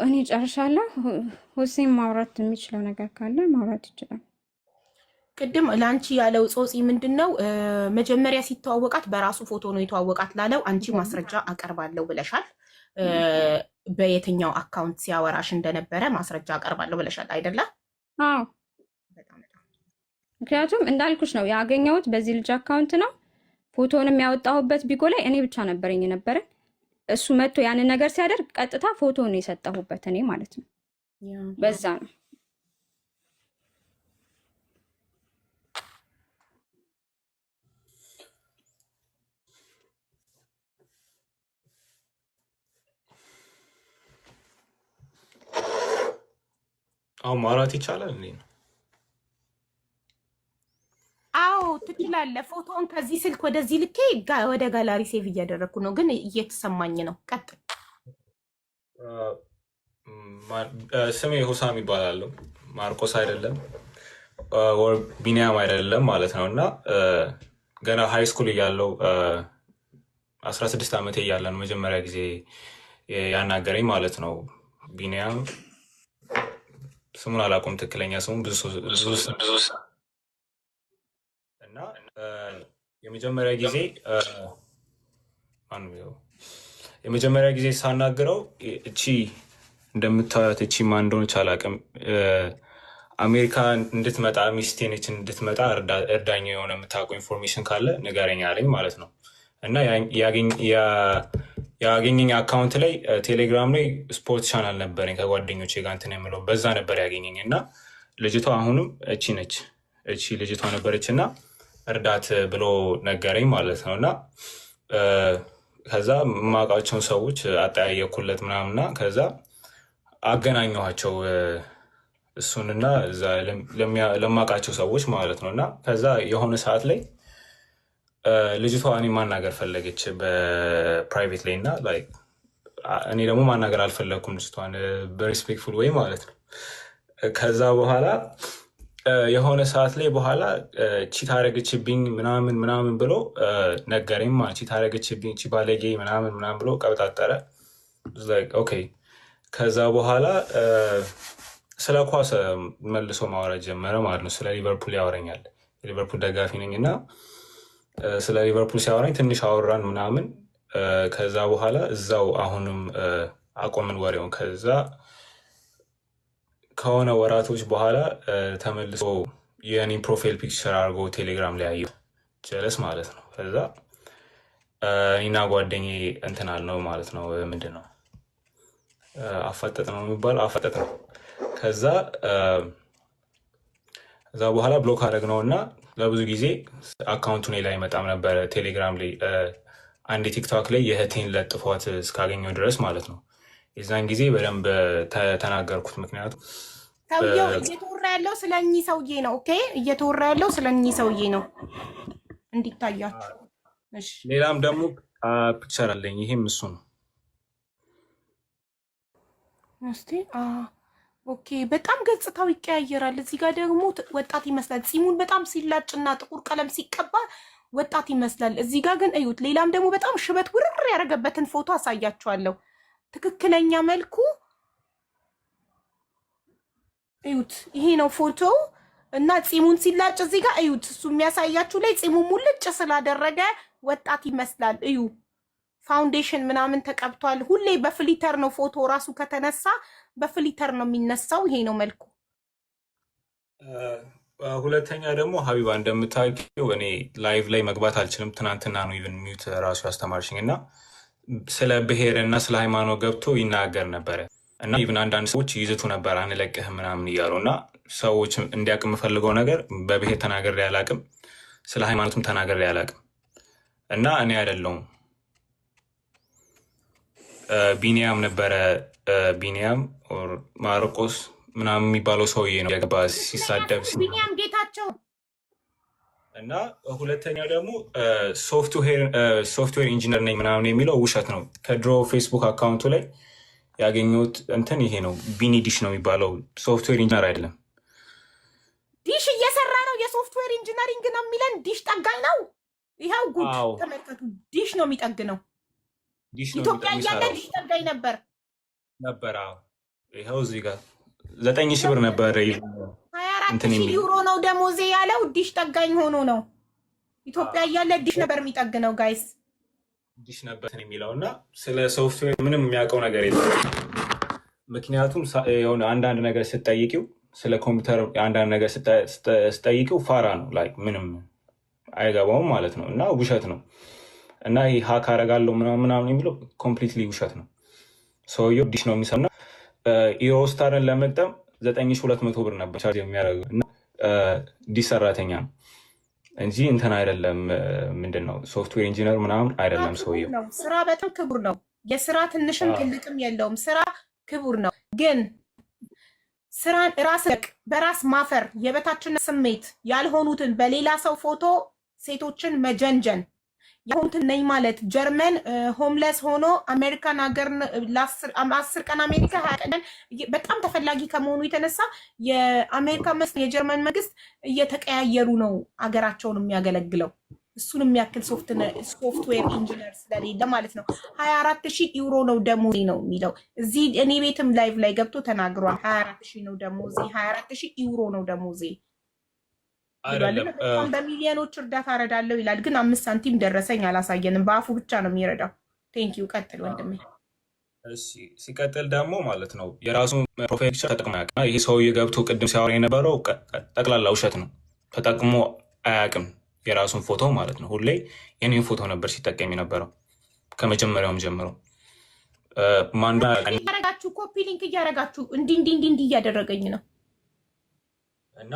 እኔ ጨርሻለሁ። ሁሴን ማውራት የሚችለው ነገር ካለ ማውራት ይችላል። ቅድም ለአንቺ ያለው ጾጺ ምንድን ነው? መጀመሪያ ሲተዋወቃት በራሱ ፎቶ ነው የተዋወቃት ላለው አንቺ ማስረጃ አቀርባለሁ ብለሻል። በየትኛው አካውንት ሲያወራሽ እንደነበረ ማስረጃ አቀርባለሁ ብለሻል አይደለ? አዎ። ምክንያቱም እንዳልኩሽ ነው ያገኘሁት በዚህ ልጅ አካውንት ነው። ፎቶንም ያወጣሁበት ቢጎ ላይ እኔ ብቻ ነበረኝ የነበረን። እሱ መጥቶ ያንን ነገር ሲያደርግ ቀጥታ ፎቶን የሰጠሁበት እኔ ማለት ነው። በዛ ነው። አሁን ማውራት ይቻላል እንዴ? አዎ ትችላለህ። ፎቶውን ከዚህ ስልክ ወደዚህ ልኬ ወደ ጋላሪ ሴቭ እያደረግኩ ነው፣ ግን እየተሰማኝ ነው። ቀጥል። ስሜ ሁሳም ይባላለሁ። ማርቆስ አይደለም ቢኒያም አይደለም ማለት ነው። እና ገና ሃይ ስኩል እያለው 16 ዓመቴ እያለ ነው መጀመሪያ ጊዜ ያናገረኝ ማለት ነው። ቢኒያም ስሙን አላውቀውም፣ ትክክለኛ ስሙን ብዙ እና የመጀመሪያ ጊዜ ሳናግረው እቺ እንደምታዩት እቺ ማን እንደሆነች አላውቅም፣ አሜሪካ እንድትመጣ ሚስቴ ነች እንድትመጣ እርዳኝ፣ የሆነ የምታውቀው ኢንፎርሜሽን ካለ ንገረኝ አለኝ ማለት ነው። እና ያገኘኝ አካውንት ላይ ቴሌግራም ላይ ስፖርት ቻናል ነበረኝ ከጓደኞቼ ጋር እንትን የምለው በዛ ነበር ያገኘኝ። እና ልጅቷ አሁንም እቺ ነች፣ እቺ ልጅቷ ነበረች እና እርዳት ብሎ ነገረኝ ማለት ነው። እና ከዛ የማውቃቸውን ሰዎች አጠያየኩለት ምናምንና ከዛ አገናኘኋቸው እሱንና እዛ ለማውቃቸው ሰዎች ማለት ነው። እና ከዛ የሆነ ሰዓት ላይ ልጅቷ እኔ ማናገር ፈለገች በፕራይቬት ላይ እና እኔ ደግሞ ማናገር አልፈለግኩም ልጅቷን በሪስፔክትፉል ወይ ማለት ነው። ከዛ በኋላ የሆነ ሰዓት ላይ በኋላ ቺት አረገችብኝ ምናምን ብሎ ነገረኝ። ቺት አረገችብኝ ቺ ባለጌ ምናምን ብሎ ቀብጣጠረ። ኦኬ። ከዛ በኋላ ስለ ኳስ መልሶ ማውራት ጀመረ ማለት ነው። ስለ ሊቨርፑል ያወረኛል። የሊቨርፑል ደጋፊ ነኝ እና ስለ ሊቨርፑል ሲያወራኝ ትንሽ አወራን ምናምን። ከዛ በኋላ እዛው አሁንም አቆምን ወሬውን። ከዛ ከሆነ ወራቶች በኋላ ተመልሶ የኔ ፕሮፋይል ፒክቸር አድርጎ ቴሌግራም ላይ አየሁ። ጀለስ ማለት ነው። ከዛ እኔና ጓደኛዬ እንትን አልነው ማለት ነው። ምንድን ነው አፋጠጥ ነው የሚባለው? አፋጠጥ ነው። ከዛ በኋላ ብሎክ አደረግነው እና ለብዙ ጊዜ አካውንቱ እኔ ላይ አይመጣም ነበረ ቴሌግራም ላይ። አንድ ቲክቶክ ላይ የእህቴን ለጥፏት እስካገኘው ድረስ ማለት ነው። የዛን ጊዜ በደንብ ተናገርኩት። ምክንያቱም ሰውየው እየተወራ ያለው ስለ እኚህ ሰውዬ ነው። ኦኬ፣ እየተወራ ያለው ስለ እኚህ ሰውዬ ነው እንዲታያችሁ። እሺ፣ ሌላም ደግሞ ፒክቸር አለኝ። ይሄም እሱ ነው። እስቲ ኦኬ፣ በጣም ገጽታው ይቀያየራል። እዚህ ጋር ደግሞ ወጣት ይመስላል። ፂሙን በጣም ሲላጭና ጥቁር ቀለም ሲቀባ ወጣት ይመስላል። እዚህ ጋር ግን እዩት። ሌላም ደግሞ በጣም ሽበት ውርር ያደረገበትን ፎቶ አሳያችኋለሁ። ትክክለኛ መልኩ እዩት። ይሄ ነው ፎቶው እና ፂሙን ሲላጭ እዚህ ጋር እዩት። እሱ የሚያሳያችሁ ላይ ፂሙ ሙልጭ ስላደረገ ወጣት ይመስላል። እዩ፣ ፋውንዴሽን ምናምን ተቀብቷል። ሁሌ በፍሊተር ነው ፎቶ ራሱ ከተነሳ በፍሊተር ነው የሚነሳው። ይሄ ነው መልኩ። ሁለተኛ ደግሞ ሀቢባ እንደምታውቂው እኔ ላይቭ ላይ መግባት አልችልም። ትናንትና ነው ኢቨን ሚዩት ራሱ ያስተማርሽኝ እና ስለ ብሔር እና ስለ ሃይማኖት ገብቶ ይናገር ነበረ እና ኢቨን አንዳንድ ሰዎች ይዝቱ ነበር አንለቅህም ምናምን እያሉ እና ሰዎች እንዲያውቅ የምፈልገው ነገር በብሔር ተናግሬ አላውቅም፣ ስለ ሃይማኖትም ተናግሬ አላውቅም እና እኔ አይደለሁም ቢኒያም ነበረ። ቢኒያም ማርቆስ ምናምን የሚባለው ሰውዬ ነው የገባ ሲሳደብ ቢኒያም ጌታቸው እና ሁለተኛው ደግሞ ሶፍትዌር ኢንጂነር ነኝ ምናምን የሚለው ውሸት ነው። ከድሮ ፌስቡክ አካውንቱ ላይ ያገኘሁት እንትን ይሄ ነው። ቢኒ ዲሽ ነው የሚባለው። ሶፍትዌር ኢንጂነር አይደለም። ዲሽ እየሰራ ነው። የሶፍትዌር ኢንጂነሪንግ ነው የሚለን። ዲሽ ጠጋኝ ነው። ይኸው ጉድ ተመልከቱ። ዲሽ ነው የሚጠግነው። ኢትዮጵያ እያለ ዲሽ ጠጋኝ ነበር። ይኸው እዚህ ጋር 9,000 ብር ነበር። 24,000 ዩሮ ነው ደሞዜ ያለው። ዲሽ ጠጋኝ ሆኖ ነው። ኢትዮጵያ እያለ ዲሽ ነበር የሚጠግነው። ጋይስ ዲሽ ነበር የሚለው እና ስለ ሶፍትዌር ምንም የሚያውቀው ነገር የለም። ምክንያቱም የሆነ አንዳንድ ነገር ስትጠይቂው ስለ ኮምፒውተር አንዳንድ ነገር ስትጠይቂው ፋራ ነው። ላይ ምንም አይገባውም ማለት ነው እና ውሸት ነው እና ይህ ሀክ አደርጋለሁ ምናምን የሚለው ኮምፕሊትሊ ውሸት ነው። ሰውየው ዲሽ ነው የሚሰራው እና ኢሮስታርን ለመግጠም 9,200 ብር ነበር ቻርጅ የሚያደርገው እና ዲሽ ሰራተኛ ነው እንጂ እንትን አይደለም። ምንድን ነው ሶፍትዌር ኢንጂነር ምናምን አይደለም ሰውየው። ስራ በጣም ክቡር ነው። የስራ ትንሽም ትልቅም የለውም። ስራ ክቡር ነው። ግን ስራን በራስ ማፈር፣ የበታችነት ስሜት ያልሆኑትን በሌላ ሰው ፎቶ ሴቶችን መጀንጀን የሆኑትን ነኝ ማለት ጀርመን ሆምለስ ሆኖ አሜሪካን ሀገር 10 ቀን አሜሪካ 20 ቀን በጣም ተፈላጊ ከመሆኑ የተነሳ የአሜሪካ መንግስት የጀርመን መንግስት እየተቀያየሩ ነው ሀገራቸውን የሚያገለግለው። እሱን የሚያክል ሶፍትዌር ኢንጂነር ስለሌለ ማለት ነው። 24,000 ዩሮ ነው ደሞዜ ነው የሚለው እዚህ እኔ ቤትም ላይቭ ላይ ገብቶ ተናግሯል። 24,000 ነው ደሞዜ፣ 24,000 ዩሮ ነው ደሞዜ። በሚሊዮኖች እርዳታ እረዳለሁ ይላል፣ ግን 5 ሳንቲም ደረሰኝ አላሳየንም። በአፉ ብቻ ነው የሚረዳው። ቴንኪው። ቀጥል ወንድሜ። ሲቀጥል ደግሞ ማለት ነው የራሱ ፕሮፋይል ተጠቅሞ ያውቅም። ይሄ ሰውዬ ገብቶ ቅድም ሲያወራ የነበረው ጠቅላላ ውሸት ነው። ተጠቅሞ አያውቅም የራሱን ፎቶ ማለት ነው። ሁሌ የኔን ፎቶ ነበር ሲጠቀም የነበረው ከመጀመሪያውም ጀምሮ። ያረጋችሁ ኮፒ ሊንክ እያረጋችሁ እንዲህ እያደረገኝ ነው እና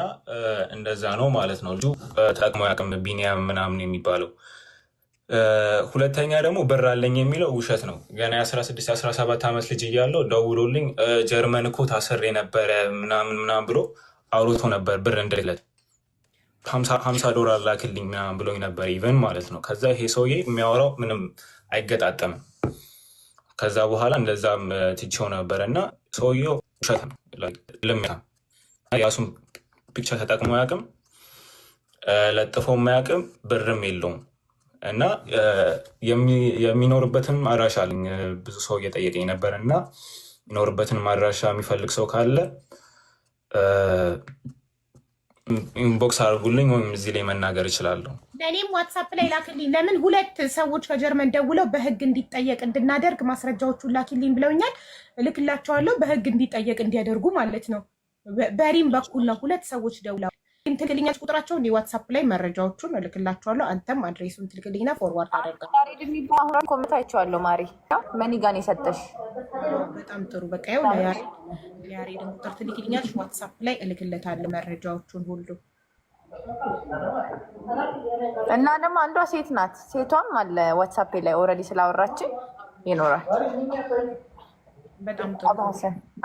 እንደዛ ነው ማለት ነው። ልጁ ተጠቅሞ ያውቅም ቢኒያም ምናምን የሚባለው። ሁለተኛ ደግሞ ብር አለኝ የሚለው ውሸት ነው። ገና የ16-17 ዓመት ልጅ እያለው ደውሎልኝ ጀርመን እኮ ታስሬ ነበረ ምናምን ብሎ አውርቶ ነበር። ብር እንደሌለት $50 ላክልኝ ምናምን ብሎኝ ነበር ኢቨን ማለት ነው። ከዛ ይሄ ሰውዬ የሚያወራው ምንም አይገጣጠምም። ከዛ በኋላ እንደዛም ትቼው ነበረ እና ሰውዬው ውሸት ነው። ያሱም ፒክቸር ተጠቅሞ አያውቅም፣ ለጥፎ አያውቅም፣ ብርም የለውም እና የሚኖርበትን አድራሻ አለኝ። ብዙ ሰው እየጠየቀኝ ነበር እና የሚኖርበትን አድራሻ የሚፈልግ ሰው ካለ ኢንቦክስ አድርጉልኝ ወይም እዚህ ላይ መናገር እችላለሁ። ለእኔም ዋትሳፕ ላይ ላክልኝ። ለምን 2 ሰዎች ከጀርመን ደውለው በህግ እንዲጠየቅ እንድናደርግ ማስረጃዎቹን ላኪልኝ ብለውኛል። እልክላቸዋለሁ በህግ እንዲጠየቅ እንዲያደርጉ ማለት ነው። በሪም በኩል ነው 2 ሰዎች ደውለው ትልክልኛች ቁጥራቸው እንዲ ዋትሳፕ ላይ መረጃዎቹን እልክላቸዋለሁ። አንተም አድሬሱን ትልክልኝና ፎርዋርድ አደርጋለሁ። ያሬድ የሚባል አሁን ኮሜንት አይቼዋለሁ። ማሪ መኒጋን የሰጠሽ በጣም ጥሩ። በቃ ይኸው የያሬድን ቁጥር ትልክልኛች ዋትሳፕ ላይ እልክለታለሁ መረጃዎቹን ሁሉ። እና ደግሞ አንዷ ሴት ናት። ሴቷም አለ ዋትሳፕ ላይ ኦልሬዲ ስላወራችን ይኖራል። በጣም ጥሩ።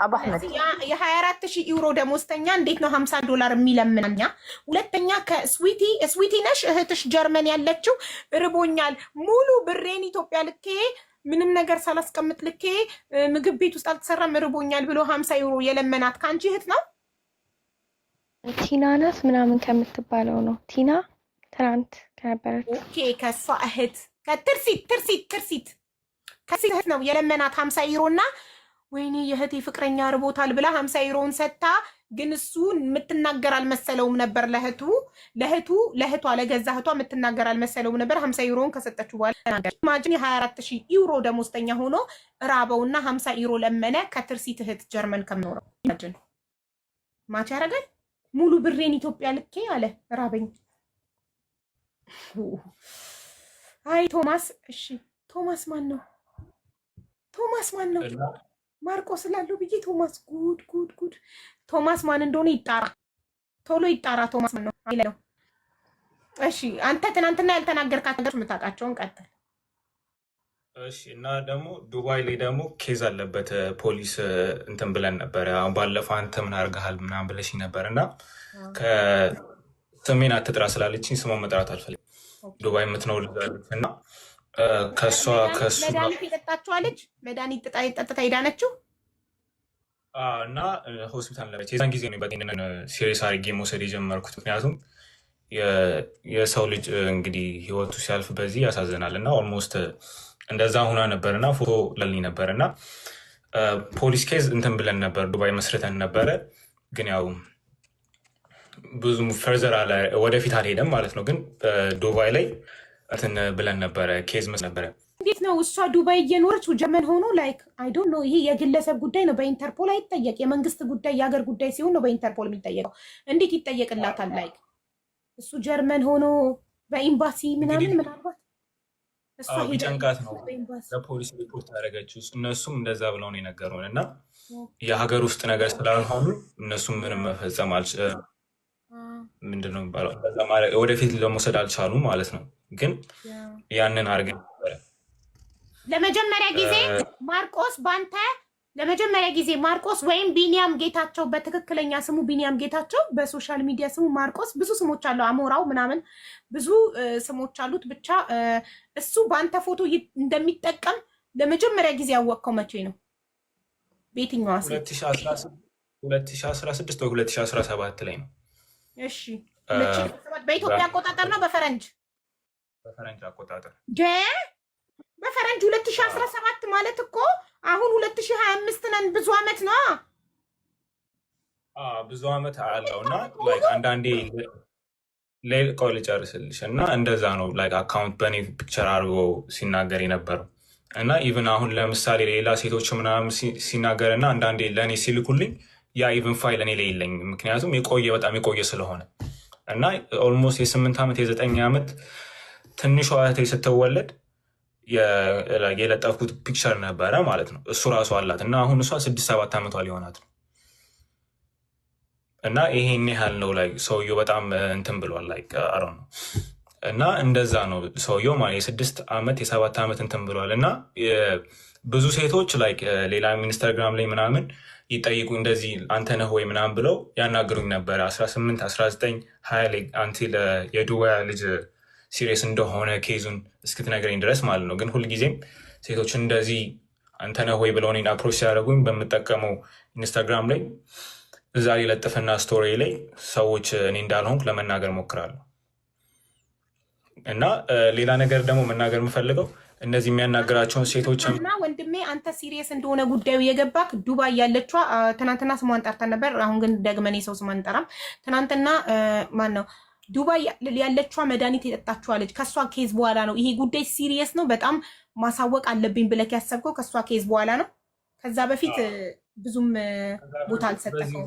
አባህመድ የ24,000 ዩሮ ደሞዝተኛ እንዴት ነው $50 የሚለምናኛ? ሁለተኛ ከስዊቲ ነሽ እህትሽ ጀርመን ያለችው ርቦኛል ሙሉ ብሬን ኢትዮጵያ ልኬ ምንም ነገር ሳላስቀምጥ ልኬ ምግብ ቤት ውስጥ አልተሰራም ርቦኛል ብሎ 50 ዩሮ የለመናት ከአንቺ እህት ነው? ቲና ናት ምናምን ከምትባለው ነው። ቲና ትናንት ከነበረች ኦኬ ከሷ እህት ትርሲት እህት ነው የለመናት 50 ዩሮ እና ወይኔ የእህቴ ፍቅረኛ ርቦታል ብላ 50 ዩሮውን ሰጥታ፣ ግን እሱ የምትናገር አልመሰለውም ነበር። ለእህቷ ለገዛ እህቷ የምትናገር አልመሰለውም ነበር። 50 ዩሮውን ከሰጠችው በኋላ ተናገረች። ኢማጂን የ24,000 ዩሮ ደሞዝተኛ ሆኖ ራበውና 50 ዩሮ ለመነ ከትርሲት እህት ጀርመን ከምኖረው። ኢማጂን ማች ያደርጋል። ሙሉ ብሬን ኢትዮጵያ ልኬ አለ ራበኝ። አይ ቶማስ፣ እሺ ቶማስ ማን ነው? ማርቆስ ላለው ብዬ ቶማስ ጉድ ቶማስ ማን እንደሆነ ይጣራ፣ ቶሎ ይጣራ። ቶማስ ማን ነው አይለው። እሺ አንተ ትናንትና ያልተናገርካት ነገሮች የምታውቃቸውን ቀጥል። እሺ እና ደግሞ ዱባይ ላይ ደግሞ ኬዝ አለበት ፖሊስ እንትን ብለን ነበረ። አሁን ባለፈው አንተ ምን አድርገሃል ምናምን ብለሽኝ ነበር እና ከስሜን አትጥራ ስላለችኝ ስሟን መጥራት አልፈልግም። ዱባይ የምትኖር ልጅ እና ከእሱ መድኃኒት የጠጣችኋለች። መድኃኒት ጠጥታ ሄዳነችው እና ሆስፒታል ነበረች። የዛን ጊዜ ነው በጤንነት ሲሪየስ አድርጌ መውሰድ የጀመርኩት። ምክንያቱም የሰው ልጅ እንግዲህ ህይወቱ ሲያልፍ በዚህ ያሳዝናል እና ኦልሞስት እንደዛ ሁና ነበር እና ፎቶ ለልኝ ነበር እና ፖሊስ ኬዝ እንትን ብለን ነበር ዱባይ መስርተን ነበረ። ግን ያው ብዙም ፈርዘር አለ ወደፊት አልሄደም ማለት ነው። ግን ዱባይ ላይ እንትን ብለን ነበረ ኬዝ መስ ነበረ። እንዴት ነው እሷ ዱባይ እየኖረች ጀርመን ሆኖ ላይክ አይ ዶንት ኖ። ይሄ የግለሰብ ጉዳይ ነው፣ በኢንተርፖል አይጠየቅ። የመንግስት ጉዳይ የሀገር ጉዳይ ሲሆን ነው በኢንተርፖል የሚጠየቀው። እንዴት ይጠየቅላታል? ላይክ እሱ ጀርመን ሆኖ በኤምባሲ ምናምን ምናልባት እሷ ቢጨንቃት ነው ለፖሊስ ሪፖርት ያደረገችው። እነሱም እንደዛ ብለው ነው የነገሩን እና የሀገር ውስጥ ነገር ስላልሆኑ እነሱም ምንም መፈጸም ምንድነው የሚባለው ወደፊት ለመውሰድ አልቻሉ ማለት ነው። ግን ያንን አድርገን ነበረ ለመጀመሪያ ጊዜ ማርቆስ ባንተ ለመጀመሪያ ጊዜ ማርቆስ ወይም ቢኒያም ጌታቸው፣ በትክክለኛ ስሙ ቢኒያም ጌታቸው፣ በሶሻል ሚዲያ ስሙ ማርቆስ። ብዙ ስሞች አለው፣ አሞራው ምናምን ብዙ ስሞች አሉት። ብቻ እሱ ባንተ ፎቶ እንደሚጠቀም ለመጀመሪያ ጊዜ ያወቅከው መቼ ነው? በየትኛዋ? 2016 ወይ 2017 ላይ ነው። እሺ በኢትዮጵያ አቆጣጠር ነው በፈረንጅ አቆጣጠር? በፈረንጅ 2017 ማለት እኮ አሁን 2025 ነን። ብዙ አመት ነው። ብዙ አመት አለው እና አንዳንዴ ቆይ ልጨርስልሽ እና እንደዛ ነው አካውንት በእኔ ፒክቸር አድርጎ ሲናገር የነበረው እና ኢቭን አሁን ለምሳሌ ሌላ ሴቶች ምናምን ሲናገር እና አንዳንዴ ለእኔ ሲልኩልኝ ያ ኢቭን ፋይል እኔ ላይ የለኝም። ምክንያቱም በጣም የቆየ ስለሆነ እና ኦልሞስት የ8 ዓመት የ9 ዓመት ትንሿ እህቴ ስትወለድ የለጠፍኩት ፒክቸር ነበረ ማለት ነው። እሱ ራሱ አላት እና አሁን እሷ 6-7 ዓመቷ ሊሆናት ነው እና ይሄን ያህል ነው ሰውየው በጣም እንትን ብሏል አሮ ነው እና እንደዛ ነው ሰውየው ማለት የ6 ዓመት የ7 ዓመት እንትን ብሏል እና ብዙ ሴቶች ሌላ ኢንስታግራም ላይ ምናምን ይጠይቁ እንደዚህ አንተ ነህ ወይ ምናምን ብለው ያናግሩኝ ነበረ 18 19 20 ላይ አንቲ የዱባይ ልጅ ሲሪየስ እንደሆነ ኬዙን እስክትነግረኝ ድረስ ማለት ነው። ግን ሁልጊዜም ሴቶች እንደዚህ አንተ ነህ ወይ ብለው እኔን አፕሮች ሲያደርጉኝ በምጠቀመው ኢንስታግራም ላይ እዛ ላይ ለጥፍና ስቶሪ ላይ ሰዎች እኔ እንዳልሆንኩ ለመናገር ሞክራለሁ። እና ሌላ ነገር ደግሞ መናገር የምፈልገው እነዚህ የሚያናገራቸውን ሴቶችም እና ወንድሜ አንተ ሲሪየስ እንደሆነ ጉዳዩ የገባክ ዱባይ ያለችዋ ትናንትና ስሟን ጠርተን ነበር። አሁን ግን ደግመን የሰው ስሟን እንጠራም። ትናንትና ማን ነው ዱባይ ያለችዋ መድኃኒት የጠጣችዋ ልጅ ከእሷ ኬዝ በኋላ ነው ይሄ ጉዳይ ሲሪየስ ነው በጣም ማሳወቅ አለብኝ ብለክ ያሰብከው ከእሷ ኬዝ በኋላ ነው። ከዛ በፊት ብዙም ቦታ አልሰጠከው።